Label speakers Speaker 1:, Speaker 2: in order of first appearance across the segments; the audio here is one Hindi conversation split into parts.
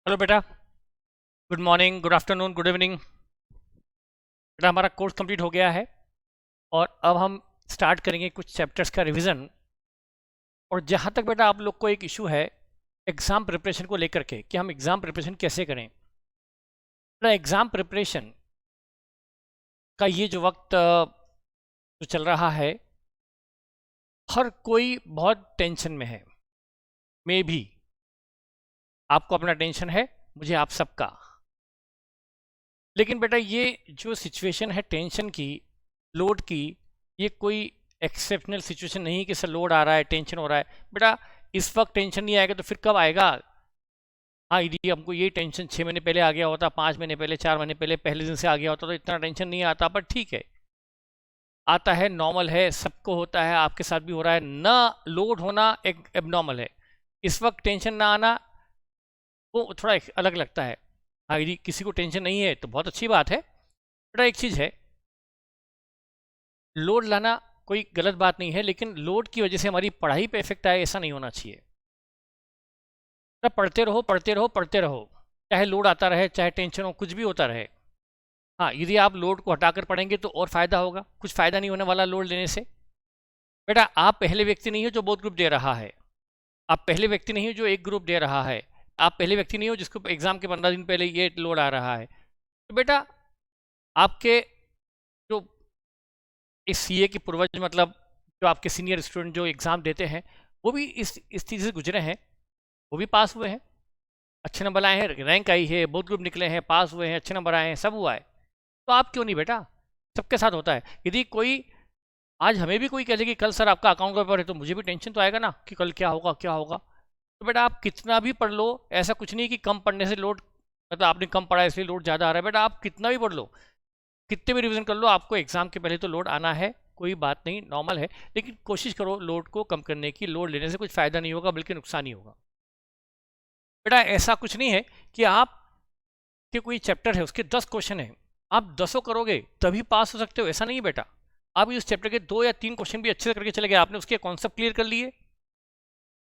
Speaker 1: हेलो बेटा। Good morning, good afternoon, good evening. बेटा हमारा कोर्स कंप्लीट हो गया है और अब हम स्टार्ट करेंगे कुछ चैप्टर्स का रिवीजन। और जहाँ तक बेटा आप लोग को एक इशू है एग्ज़ाम प्रिपरेशन को लेकर के कि हम एग्ज़ाम प्रिपरेशन कैसे करें। बेटा एग्ज़ाम प्रिपरेशन का ये जो वक्त जो चल रहा है, हर कोई बहुत टेंशन में है। मैं भी, आपको अपना टेंशन है, मुझे आप सबका। लेकिन बेटा ये जो सिचुएशन है टेंशन की, लोड की, ये कोई एक्सेप्शनल सिचुएशन नहीं कि सर लोड आ रहा है, टेंशन हो रहा है। बेटा इस वक्त टेंशन नहीं आएगा तो फिर कब आएगा? हाँ, यदि हमको ये टेंशन 6 महीने पहले आ गया होता, 5 महीने पहले, 4 महीने पहले, पहले दिन से आ गया होता तो इतना टेंशन नहीं आता। पर ठीक है, आता है, नॉर्मल है, सबको होता है, आपके साथ भी हो रहा है। ना लोड होना एक एबनॉर्मल है। इस वक्त टेंशन ना आना वो थोड़ा अलग लगता है। हाँ, यदि किसी को टेंशन नहीं है तो बहुत अच्छी बात है। बेटा एक चीज़ है, लोड लाना कोई गलत बात नहीं है, लेकिन लोड की वजह से हमारी पढ़ाई पे इफेक्ट आए ऐसा नहीं होना चाहिए। तो पढ़ते रहो, पढ़ते रहो, पढ़ते रहो, चाहे लोड आता रहे, चाहे टेंशन हो, कुछ भी होता रहे। हाँ, यदि आप लोड को हटाकर पढ़ेंगे तो और फायदा होगा। कुछ फायदा नहीं होने वाला लोड लेने से। बेटा आप पहले व्यक्ति नहीं हो जो बहुत ग्रुप दे रहा है। आप पहले व्यक्ति नहीं हो जो एक ग्रुप दे रहा है। आप पहले व्यक्ति नहीं हो जिसको एग्जाम के 15 दिन पहले ये लोड आ रहा है। तो बेटा आपके जो इस सीए के पूर्वज, मतलब जो आपके सीनियर स्टूडेंट जो एग्ज़ाम देते हैं, वो भी इस चीज़ से गुजरे हैं, वो भी पास हुए हैं, अच्छे नंबर आए हैं, रैंक आई है, बहुत ग्रुप निकले हैं, पास हुए हैं, अच्छे नंबर आए हैं, सब हुआ है। तो आप क्यों नहीं बेटा? सबके साथ होता है। यदि कोई आज हमें भी कोई कह दे कि कल सर आपका अकाउंट का पेपर है, तो मुझे भी टेंशन तो आएगा ना कि कल क्या होगा क्या होगा। तो बेटा आप कितना भी पढ़ लो, ऐसा कुछ नहीं कि कम पढ़ने से लोड, मतलब आपने कम पढ़ा इसलिए लोड ज़्यादा आ रहा है। बेटा आप कितना भी पढ़ लो, कितने भी रिवीजन कर लो, आपको एग्जाम के पहले तो लोड आना है, कोई बात नहीं, नॉर्मल है। लेकिन कोशिश करो लोड को कम करने की। लोड लेने से कुछ फ़ायदा नहीं होगा, बल्कि नुकसान ही होगा। बेटा ऐसा कुछ नहीं है कि आप के कोई चैप्टर है उसके 10 क्वेश्चन है, आप 10 करोगे तभी पास हो सकते हो, ऐसा नहीं है बेटा। आप इस चैप्टर के 2 या 3 क्वेश्चन भी अच्छे से करके चले गए, आपने उसके कॉन्सेप्ट क्लियर कर लिए,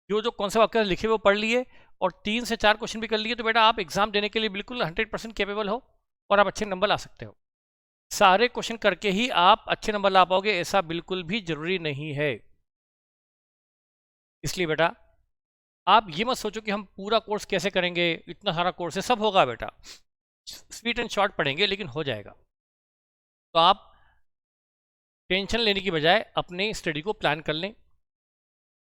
Speaker 1: जो जो कॉन्सेप्ट आपके लिखे हुए वो पढ़ लिए, और 3 से 4 क्वेश्चन भी कर लिए, तो बेटा आप एग्जाम देने के लिए बिल्कुल 100% कैपेबल हो और आप अच्छे नंबर ला सकते हो। सारे क्वेश्चन करके ही आप अच्छे नंबर ला पाओगे ऐसा बिल्कुल भी जरूरी नहीं है। इसलिए बेटा आप ये मत सोचो कि हम पूरा कोर्स कैसे करेंगे, इतना सारा कोर्स है, सब होगा बेटा, स्वीट एंड शॉर्ट पढ़ेंगे लेकिन हो जाएगा। तो आप टेंशन लेने की बजाय अपने स्टडी को प्लान कर लें।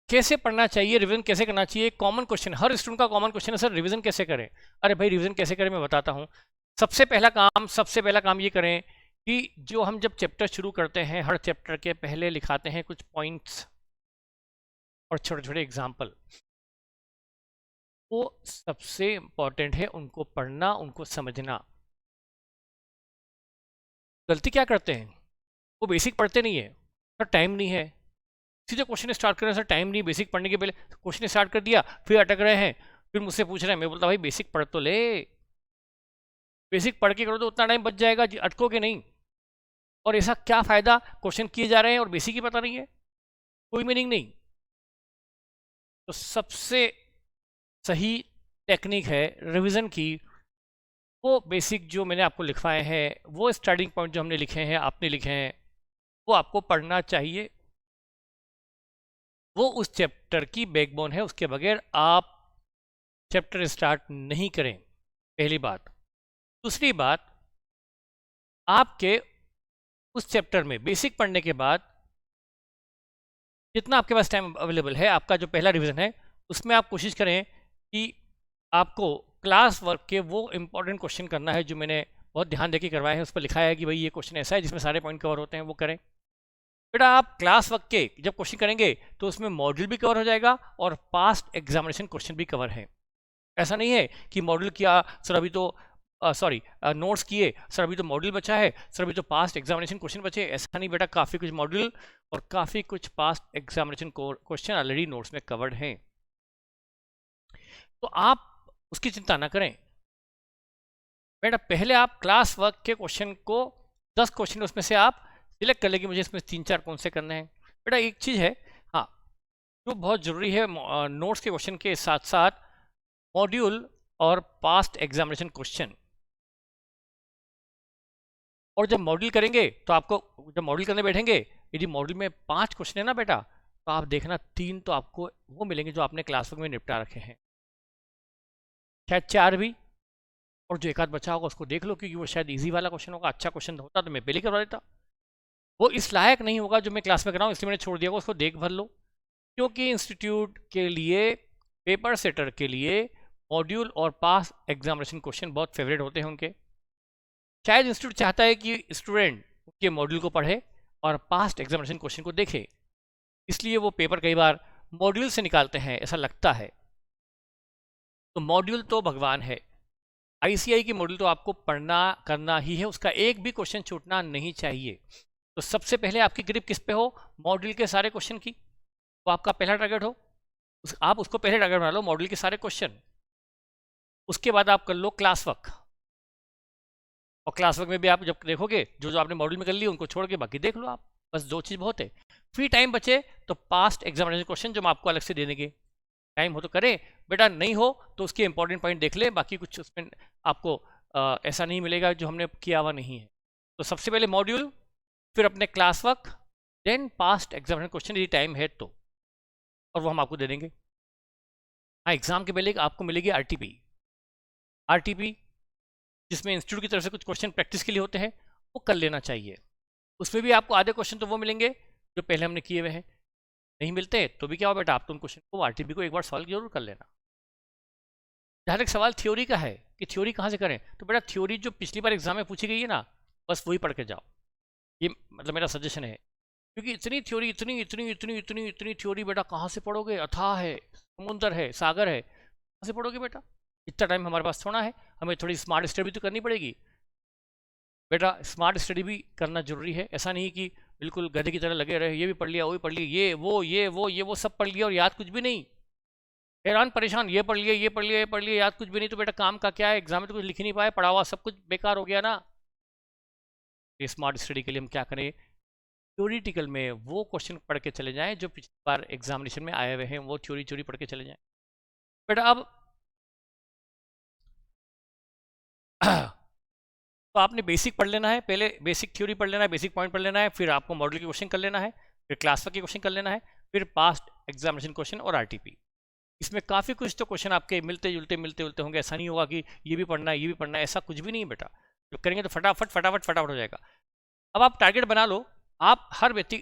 Speaker 1: कैसे पढ़ना चाहिए, रिवीजन कैसे करना चाहिए, कॉमन क्वेश्चन, हर स्टूडेंट का कॉमन क्वेश्चन है, सर रिवीजन कैसे करें। अरे भाई रिवीजन कैसे करें मैं बताता हूँ। सबसे पहला काम ये करें कि जो हम जब चैप्टर शुरू करते हैं, हर चैप्टर के पहले लिखाते हैं कुछ पॉइंट्स और छोटे छोटे एग्जाम्पल। वो सबसे इंपॉर्टेंट है, उनको पढ़ना, उनको समझना। गलती क्या करते हैं, वो बेसिक पढ़ते नहीं है, सर टाइम नहीं है, सीधे क्वेश्चन स्टार्ट कर रहे हैं, सर टाइम नहीं, बेसिक पढ़ने के पहले क्वेश्चन स्टार्ट कर दिया, फिर अटक रहे हैं, फिर मुझसे पूछ रहे हैं। मैं बोलता भाई बेसिक पढ़ तो ले, बेसिक पढ़ के करो तो उतना टाइम बच जाएगा, अटकोगे नहीं। और ऐसा क्या फ़ायदा, क्वेश्चन किए जा रहे हैं और बेसिक ही पता नहीं है, कोई मीनिंग नहीं। तो सबसे सही टेक्निक है रिवीजन की, वो बेसिक जो मैंने आपको लिखवाए हैं, वो स्टार्टिंग पॉइंट जो हमने लिखे हैं, आपने लिखे हैं, वो आपको पढ़ना चाहिए। वो उस चैप्टर की बैकबोन है, उसके बगैर आप चैप्टर स्टार्ट नहीं करें, पहली बात। दूसरी बात, आपके उस चैप्टर में बेसिक पढ़ने के बाद जितना आपके पास टाइम अवेलेबल है, आपका जो पहला रिवीजन है, उसमें आप कोशिश करें कि आपको क्लास वर्क के वो इंपॉर्टेंट क्वेश्चन करना है जो मैंने बहुत ध्यान देके करवाए हैं। उस पर लिखा है कि भाई ये क्वेश्चन ऐसा है जिसमें सारे पॉइंट कवर होते हैं, वो करें। बेटा आप क्लास वर्क के जब क्वेश्चन करेंगे तो उसमें मॉड्यूल भी कवर हो जाएगा और पास्ट एग्जामिनेशन क्वेश्चन भी कवर है। ऐसा नहीं है कि मॉड्यूल किया सर अभी तो सॉरी नोट्स किए सर अभी तो मॉड्यूल बचा है, सर अभी तो पास्ट एग्जामिनेशन क्वेश्चन बचे। ऐसा नहीं बेटा, काफ़ी कुछ मॉड्यूल और काफ़ी कुछ past examination question already notes में कवर्ड हैं, तो आप उसकी चिंता ना करें। बेटा पहले आप क्लास वर्क के क्वेश्चन को 10 क्वेश्चन उसमें से आप सिलेक्ट कर ले कि मुझे इसमें 3-4 कौन से करने हैं। बेटा एक चीज़ है, हाँ, जो बहुत ज़रूरी है, नोट्स के क्वेश्चन के साथ साथ मॉड्यूल और पास्ट एग्जामिनेशन क्वेश्चन। और जब मॉडल करेंगे तो आपको, जब मॉडल करने बैठेंगे, यदि मॉडल में 5 क्वेश्चन है ना बेटा, तो आप देखना 3 तो आपको वो मिलेंगे जो आपने क्लासवर्क में निपटा रखे हैं, शायद 4 भी, और जो एक आध बचा होगा उसको देख लो, क्योंकि वो शायद इजी वाला क्वेश्चन होगा। अच्छा क्वेश्चन होता तो मैं पहले करवा देता, वो इस लायक नहीं होगा जो मैं क्लास में कराऊँ, इसलिए मैंने छोड़ दिया होगा, उसको देख भर लो। क्योंकि इंस्टीट्यूट के लिए, पेपर सेटर के लिए मॉड्यूल और पास एग्जामिनेशन क्वेश्चन बहुत फेवरेट होते हैं उनके। शायद इंस्टीट्यूट चाहता है कि स्टूडेंट उनके मॉड्यूल को पढ़े और पास्ट एग्जामिनेशन क्वेश्चन को देखे, इसलिए वो पेपर कई बार मॉड्यूल से निकालते हैं, ऐसा लगता है। तो मॉड्यूल तो भगवान है, आईसीआई की मॉड्यूल तो आपको पढ़ना करना ही है, उसका एक भी क्वेश्चन छूटना नहीं चाहिए। तो सबसे पहले आपकी ग्रिप किस पे हो, मॉड्यूल के सारे क्वेश्चन की, वो आपका पहला टारगेट हो, आप उसको पहले टारगेट बना लो, मॉड्यूल के सारे क्वेश्चन। उसके बाद आप कर लो क्लास वर्क, और क्लास वर्क में भी आप जब देखोगे जो जो आपने मॉड्यूल में कर लिया उनको छोड़ के बाकी देख लो आप, बस 2 चीज़ बहुत है। फ्री टाइम बचे तो पास्ट एग्जामिनेशन क्वेश्चन जो हम आपको अलग से दे देंगे, टाइम हो तो करें, बेटा नहीं हो तो उसके इंपॉर्टेंट पॉइंट देख ले, बाकी कुछ उसमें आपको ऐसा नहीं मिलेगा जो हमने किया हुआ नहीं है। तो सबसे पहले मॉड्यूल, फिर अपने class work, then past examination question यदि टाइम है तो, और वो हम आपको दे देंगे। हाँ, एग्जाम के पहले आपको मिलेगी आरटीपी, जिसमें इंस्टीट्यूट की तरफ से कुछ क्वेश्चन प्रैक्टिस के लिए होते हैं, वो कर लेना चाहिए। उसमें भी आपको आधे क्वेश्चन तो वो मिलेंगे जो पहले हमने किए हुए हैं, नहीं मिलते तो भी क्या हो बेटा, आप तो उन क्वेश्चन को आरटीपी को एक बार सॉल्व जरूर कर लेना। जहाँ तक सवाल थ्योरी का है कि थ्योरी कहाँ से करें, तो बेटा थ्योरी जो पिछली बार एग्जाम में पूछी गई है ना, बस वही पढ़ के जाओ, ये मतलब मेरा सजेशन है। क्योंकि इतनी थ्योरी, इतनी इतनी इतनी इतनी इतनी थ्योरी बेटा कहाँ से पढ़ोगे, अथाह है, समुंदर है, सागर है, कहाँ से पढ़ोगे बेटा, इतना टाइम हमारे पास थोड़ा है, हमें थोड़ी स्मार्ट स्टडी तो करनी पड़ेगी बेटा। स्मार्ट स्टडी भी करना जरूरी है, ऐसा नहीं कि बिल्कुल गधे की तरह लगे रहे, ये भी पढ़ लिया, वो भी पढ़ लिया, ये वो सब पढ़ लिया और याद कुछ भी नहीं, हैरान परेशान, ये पढ़ लिया, ये पढ़ लिया, ये पढ़ लिया, याद कुछ भी नहीं, तो बेटा काम का क्या है, एग्जाम में तो कुछ लिख ही नहीं पाए, पढ़ा हुआ सब कुछ बेकार हो गया ना। ये स्मार्ट स्टडी के लिए हम क्या करें, थ्योरिटिकल में वो क्वेश्चन पढ़ के चले जाएं जो पिछली बार एग्जामिनेशन में आए हुए हैं, वो थ्योरी पढ़ के चले जाएं बेटा। अब तो आपने बेसिक पढ़ लेना है, पहले बेसिक थ्योरी पढ़ लेना है, बेसिक पॉइंट पढ़ लेना है, फिर आपको मॉडल के क्वेश्चन कर लेना है, फिर क्लास वर्क के क्वेश्चन कर लेना है, फिर पास्ट एग्जामिनेशन क्वेश्चन और आरटीपी। इसमें काफ़ी कुछ तो क्वेश्चन आपके मिलते जुलते होंगे, ऐसा नहीं होगा कि ये भी पढ़ना है, ये भी पढ़ना है, ऐसा कुछ भी नहीं है बेटा। जो करेंगे तो फटाफट फटाफट फटाफट हो जाएगा। अब आप टारगेट बना लो, आप हर व्यक्ति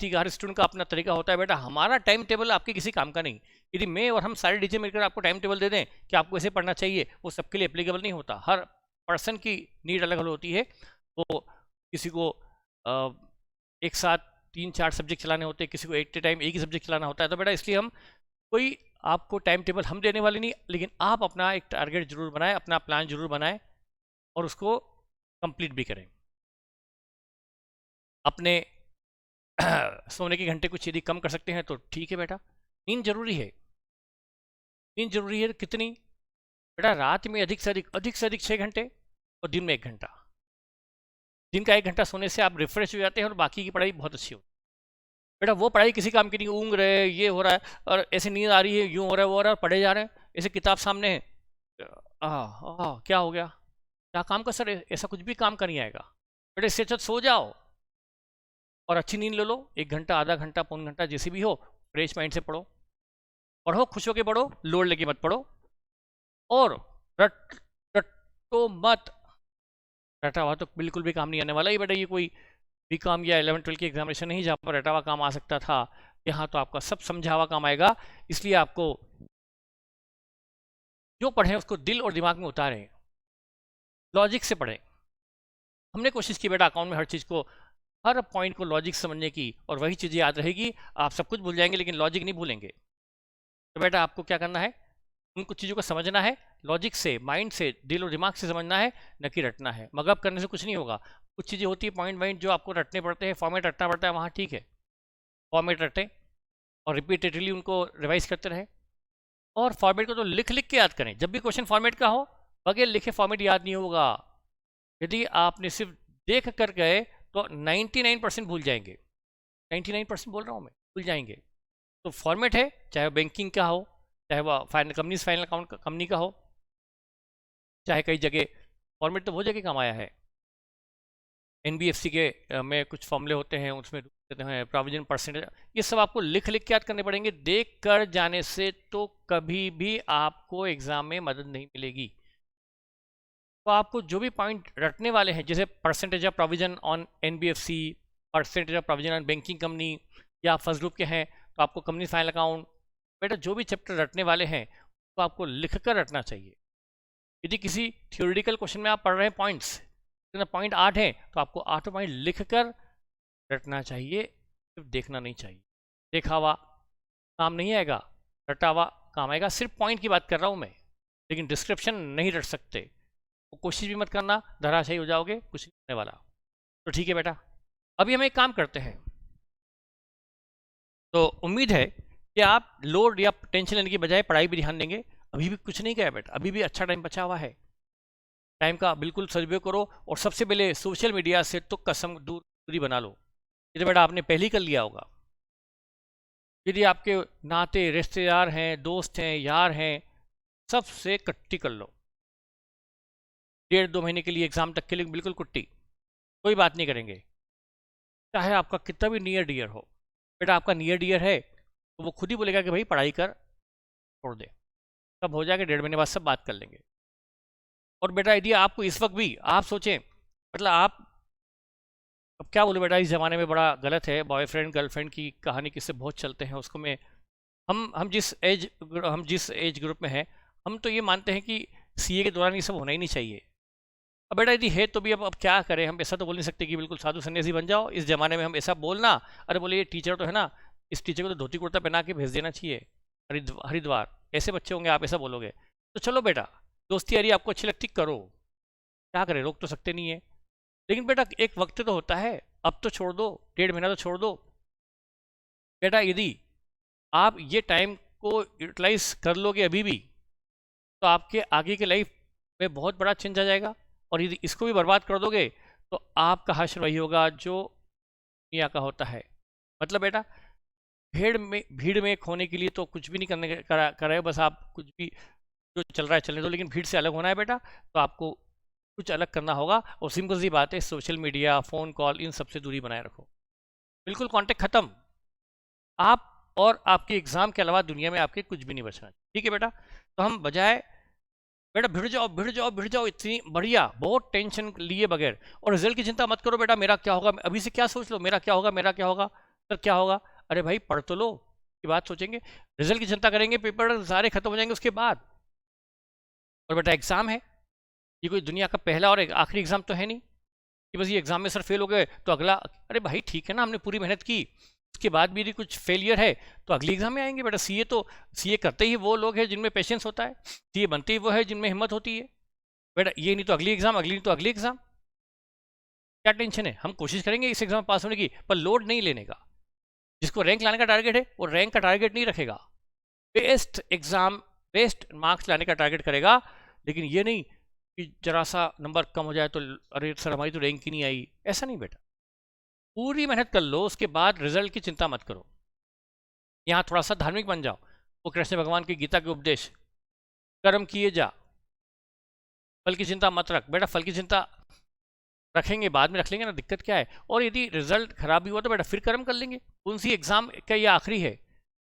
Speaker 1: का, हर स्टूडेंट का अपना तरीका होता है बेटा। हमारा टाइम टेबल आपके किसी काम का नहीं। यदि मैं और हम सारे टीचर मिलकर आपको टाइम टेबल दे दें कि आपको ऐसे पढ़ना चाहिए, वो सबके लिए एप्लीकेबल नहीं होता, हर पर्सन की नीड अलग अलग होती है। तो किसी को एक साथ 3-4 सब्जेक्ट चलाने होते हैं, किसी को एट ए टाइम एक ही सब्जेक्ट चलाना होता है। तो बेटा इसलिए हम कोई आपको टाइम टेबल हम देने वाले नहीं, लेकिन आप अपना एक टारगेट जरूर बनाएं, अपना प्लान जरूर बनाएं और उसको कंप्लीट भी करें। अपने सोने के घंटे कुछ यदि कम कर सकते हैं तो ठीक है बेटा। नींद जरूरी है, नींद जरूरी है कितनी बेटा, रात में अधिक से अधिक 6 घंटे और दिन में 1 घंटा। दिन का 1 घंटा सोने से आप रिफ्रेश हो जाते हैं और बाकी की पढ़ाई बहुत अच्छी होती है बेटा। वो पढ़ाई किसी काम की नहीं, ऊँग रहे, ये हो रहा है और ऐसे नींद आ रही है, यूँ हो रहा है, वो हो रहा है, पढ़े जा रहे हैं, ऐसे किताब सामने है, क्या हो गया, क्या काम का सर, ऐसा कुछ भी काम का नहीं आएगा बेटा। इससे अच्छा सो जाओ और अच्छी नींद ले लो, 1 घंटा, आधा घंटा, पौन घंटा, जैसे भी हो, फ्रेश माइंड से पढ़ो, पढ़ो खुश होकर पढ़ो, लोड लेके मत पढ़ो, और रटो मत। रटा हुआ तो बिल्कुल भी काम नहीं आने वाला। ये बेटा ये कोई बी कॉम या 11-12 की एग्जामिनेशन नहीं जहाँ पर रटा हुआ काम आ सकता था, यहाँ तो आपका सब समझा हुआ काम आएगा। इसलिए आपको जो पढ़ें उसको दिल और दिमाग में उतारें, लॉजिक से पढ़ें। हमने कोशिश की बेटा अकाउंट में हर चीज़ को, हर पॉइंट को लॉजिक समझने की, और वही चीज़ें याद रहेगी। आप सब कुछ भूल जाएंगे लेकिन लॉजिक नहीं भूलेंगे। तो बेटा आपको क्या करना है, उन कुछ चीज़ों को समझना है, लॉजिक से, माइंड से, दिल और दिमाग से समझना है, न कि रटना है। मगअप करने से कुछ नहीं होगा। कुछ चीज़ें होती है पॉइंट वाइंट जो आपको रटने पड़ते हैं, फॉर्मेट रटना पड़ता है, वहाँ ठीक है, फॉर्मेट रटें और रिपीटेडली उनको रिवाइज करते रहें। और फॉर्मेट को तो लिख लिख के याद करें। जब भी क्वेश्चन फॉर्मेट का हो, बगैर लिखे फॉर्मेट याद नहीं होगा। यदि आपने सिर्फ देख कर गए तो 99% भूल जाएंगे। 99% बोल रहा हूँ मैं, भूल जाएंगे। तो फॉर्मेट है, चाहे वो बैंकिंग का हो, चाहे वो कंपनी का हो, चाहे कई जगह फॉर्मेट तो बहुत जगह काम आया है। एनबीएफसी के में कुछ फॉर्मूले होते हैं, उसमें देते हैं प्रोविजन परसेंटेज, ये सब आपको लिख लिख के याद करने पड़ेंगे। देख कर जाने से तो कभी भी आपको एग्जाम में मदद नहीं मिलेगी। तो आपको जो भी पॉइंट रटने वाले हैं, जैसे percentage of provision on NBFC, percentage of provision on banking company, या फर्स्ट ग्रुप के हैं तो आपको कंपनी फाइनल अकाउंट, बेटा जो भी चैप्टर रटने वाले हैं तो आपको लिख कर रटना चाहिए। यदि किसी थियोरिटिकल क्वेश्चन में आप पढ़ रहे हैं पॉइंट्स, पॉइंट 8 है तो आपको 8 पॉइंट लिख कर रटना चाहिए, सिर्फ देखना नहीं चाहिए। देखा हुआ काम नहीं आएगा, रटा हुआ काम आएगा। सिर्फ पॉइंट की बात कर रहा हूँ मैं, लेकिन डिस्क्रिप्शन नहीं रट सकते। तो कोशिश भी मत करना, धराशायी हो जाओगे, कुछ नहीं होने वाला। तो ठीक है बेटा, अभी हम एक काम करते हैं। तो उम्मीद है कि आप लोड या टेंशन लेने की बजाय पढ़ाई भी ध्यान देंगे। अभी भी कुछ नहीं गया बेटा, अभी भी अच्छा टाइम बचा हुआ है। टाइम का बिल्कुल सदुपयोग करो, और सबसे पहले सोशल मीडिया से तो कसम दूरी बना लो। ये तो बेटा आपने पहले ही कर लिया होगा। यदि आपके नाते रिश्तेदार हैं, दोस्त हैं, यार हैं, सबसे कट्टी कर लो। 1.5-2 महीने के लिए एग्जाम तक के लिए बिल्कुल कुट्टी, कोई बात नहीं करेंगे। चाहे आपका कितना भी नियर डियर हो, बेटा आपका नियर डियर है तो वो खुद ही बोलेगा कि भाई पढ़ाई कर, छोड़ दे। तब हो जाएगा, 1.5 महीने बाद सब बात कर लेंगे। और बेटा यदि आपको इस वक्त भी आप सोचें, मतलब आप, अब क्या बोलूं बेटा, इस ज़माने में बड़ा गलत है, बॉयफ्रेंड गर्लफ्रेंड की कहानी किससे बहुत चलते हैं, उसको मैं हम जिस एज ग्रुप में हैं, हम तो ये मानते हैं कि सीए के दौरान ये सब होना ही नहीं चाहिए। अब बेटा यदि है तो भी अब क्या करें, हम ऐसा तो बोल नहीं सकते कि बिल्कुल साधु सन्यासी बन जाओ। इस ज़माने में हम ऐसा बोलना, अरे बोले ये टीचर तो है ना, इस टीचर को तो धोती कुर्ता पहना के भेज देना चाहिए हरिद्वार, ऐसे बच्चे होंगे आप ऐसा बोलोगे। तो चलो बेटा, दोस्ती यारी आपको अच्छी लगती करो, क्या करें, रोक तो सकते नहीं है। लेकिन बेटा एक वक्त तो होता है, अब तो छोड़ दो, 1.5 महीना तो छोड़ दो। बेटा यदि आप ये टाइम को यूटिलाइज कर लोगे अभी भी, तो आपके आगे की लाइफ में बहुत बड़ा चेंज आ जाएगा। और यदि इसको भी बर्बाद कर दोगे तो आपका हश्र वही होगा जो दुनिया का होता है। मतलब बेटा भीड़ में खोने के लिए तो कुछ भी नहीं करने कराए, बस आप कुछ भी जो चल रहा है चलने दो, लेकिन भीड़ से अलग होना है बेटा, तो आपको कुछ अलग करना होगा। और सिंपल सी बात है, सोशल मीडिया, फ़ोन कॉल, इन सबसे दूरी बनाए रखो, बिल्कुल कांटेक्ट खत्म। आप और आपके एग्ज़ाम के अलावा दुनिया में आपके कुछ भी नहीं बचना। ठीक है बेटा, तो हम बजाय बेटा भिड़ जाओ भिड़ जाओ भिड़ जाओ, इतनी बढ़िया, बहुत टेंशन लिए बगैर, और रिजल्ट की चिंता मत करो बेटा, मेरा क्या होगा, अभी से क्या सोच लो, मेरा क्या होगा, मेरा क्या होगा, सर क्या होगा। अरे भाई पढ़ तो लो, की बात सोचेंगे, रिजल्ट की चिंता करेंगे, पेपर सारे खत्म हो जाएंगे उसके बाद। और बेटा एग्ज़ाम है, ये कोई दुनिया का पहला और आखिरी एग्ज़ाम तो है नहीं कि बस ये एग्ज़ाम में सर फेल हो गए तो अगला। अरे भाई ठीक है ना, हमने पूरी मेहनत की, उसके बाद भी यदि कुछ फेलियर है तो अगली एग्ज़ाम में आएंगे बेटा। सीए करते ही वो लोग हैं जिनमें पेशेंस होता है, सीए बनते ही वो है जिनमें हिम्मत होती है बेटा। ये नहीं तो अगली एग्ज़ाम, अगली नहीं तो अगली एग्ज़ाम, क्या टेंशन है। हम कोशिश करेंगे इस एग्ज़ाम में पास होने की, पर लोड नहीं लेने का। जिसको रैंक लाने का टारगेट है वो रैंक का टारगेट नहीं रखेगा, बेस्ट एग्ज़ाम, बेस्ट मार्क्स लाने का टारगेट करेगा। लेकिन ये नहीं कि जरा सा नंबर कम हो जाए तो अरे सर हमारी तो रैंक ही नहीं आई, ऐसा नहीं बेटा। पूरी मेहनत कर लो, उसके बाद रिजल्ट की चिंता मत करो। यहाँ थोड़ा सा धार्मिक बन जाओ, वो कृष्ण भगवान की गीता के उपदेश, कर्म किए जा, फल की चिंता मत रख बेटा। फल की चिंता रखेंगे बाद में, रख लेंगे ना, दिक्कत क्या है। और यदि रिजल्ट खराब भी हुआ तो बेटा फिर कर्म कर लेंगे, कौन सी एग्जाम का ये आखिरी है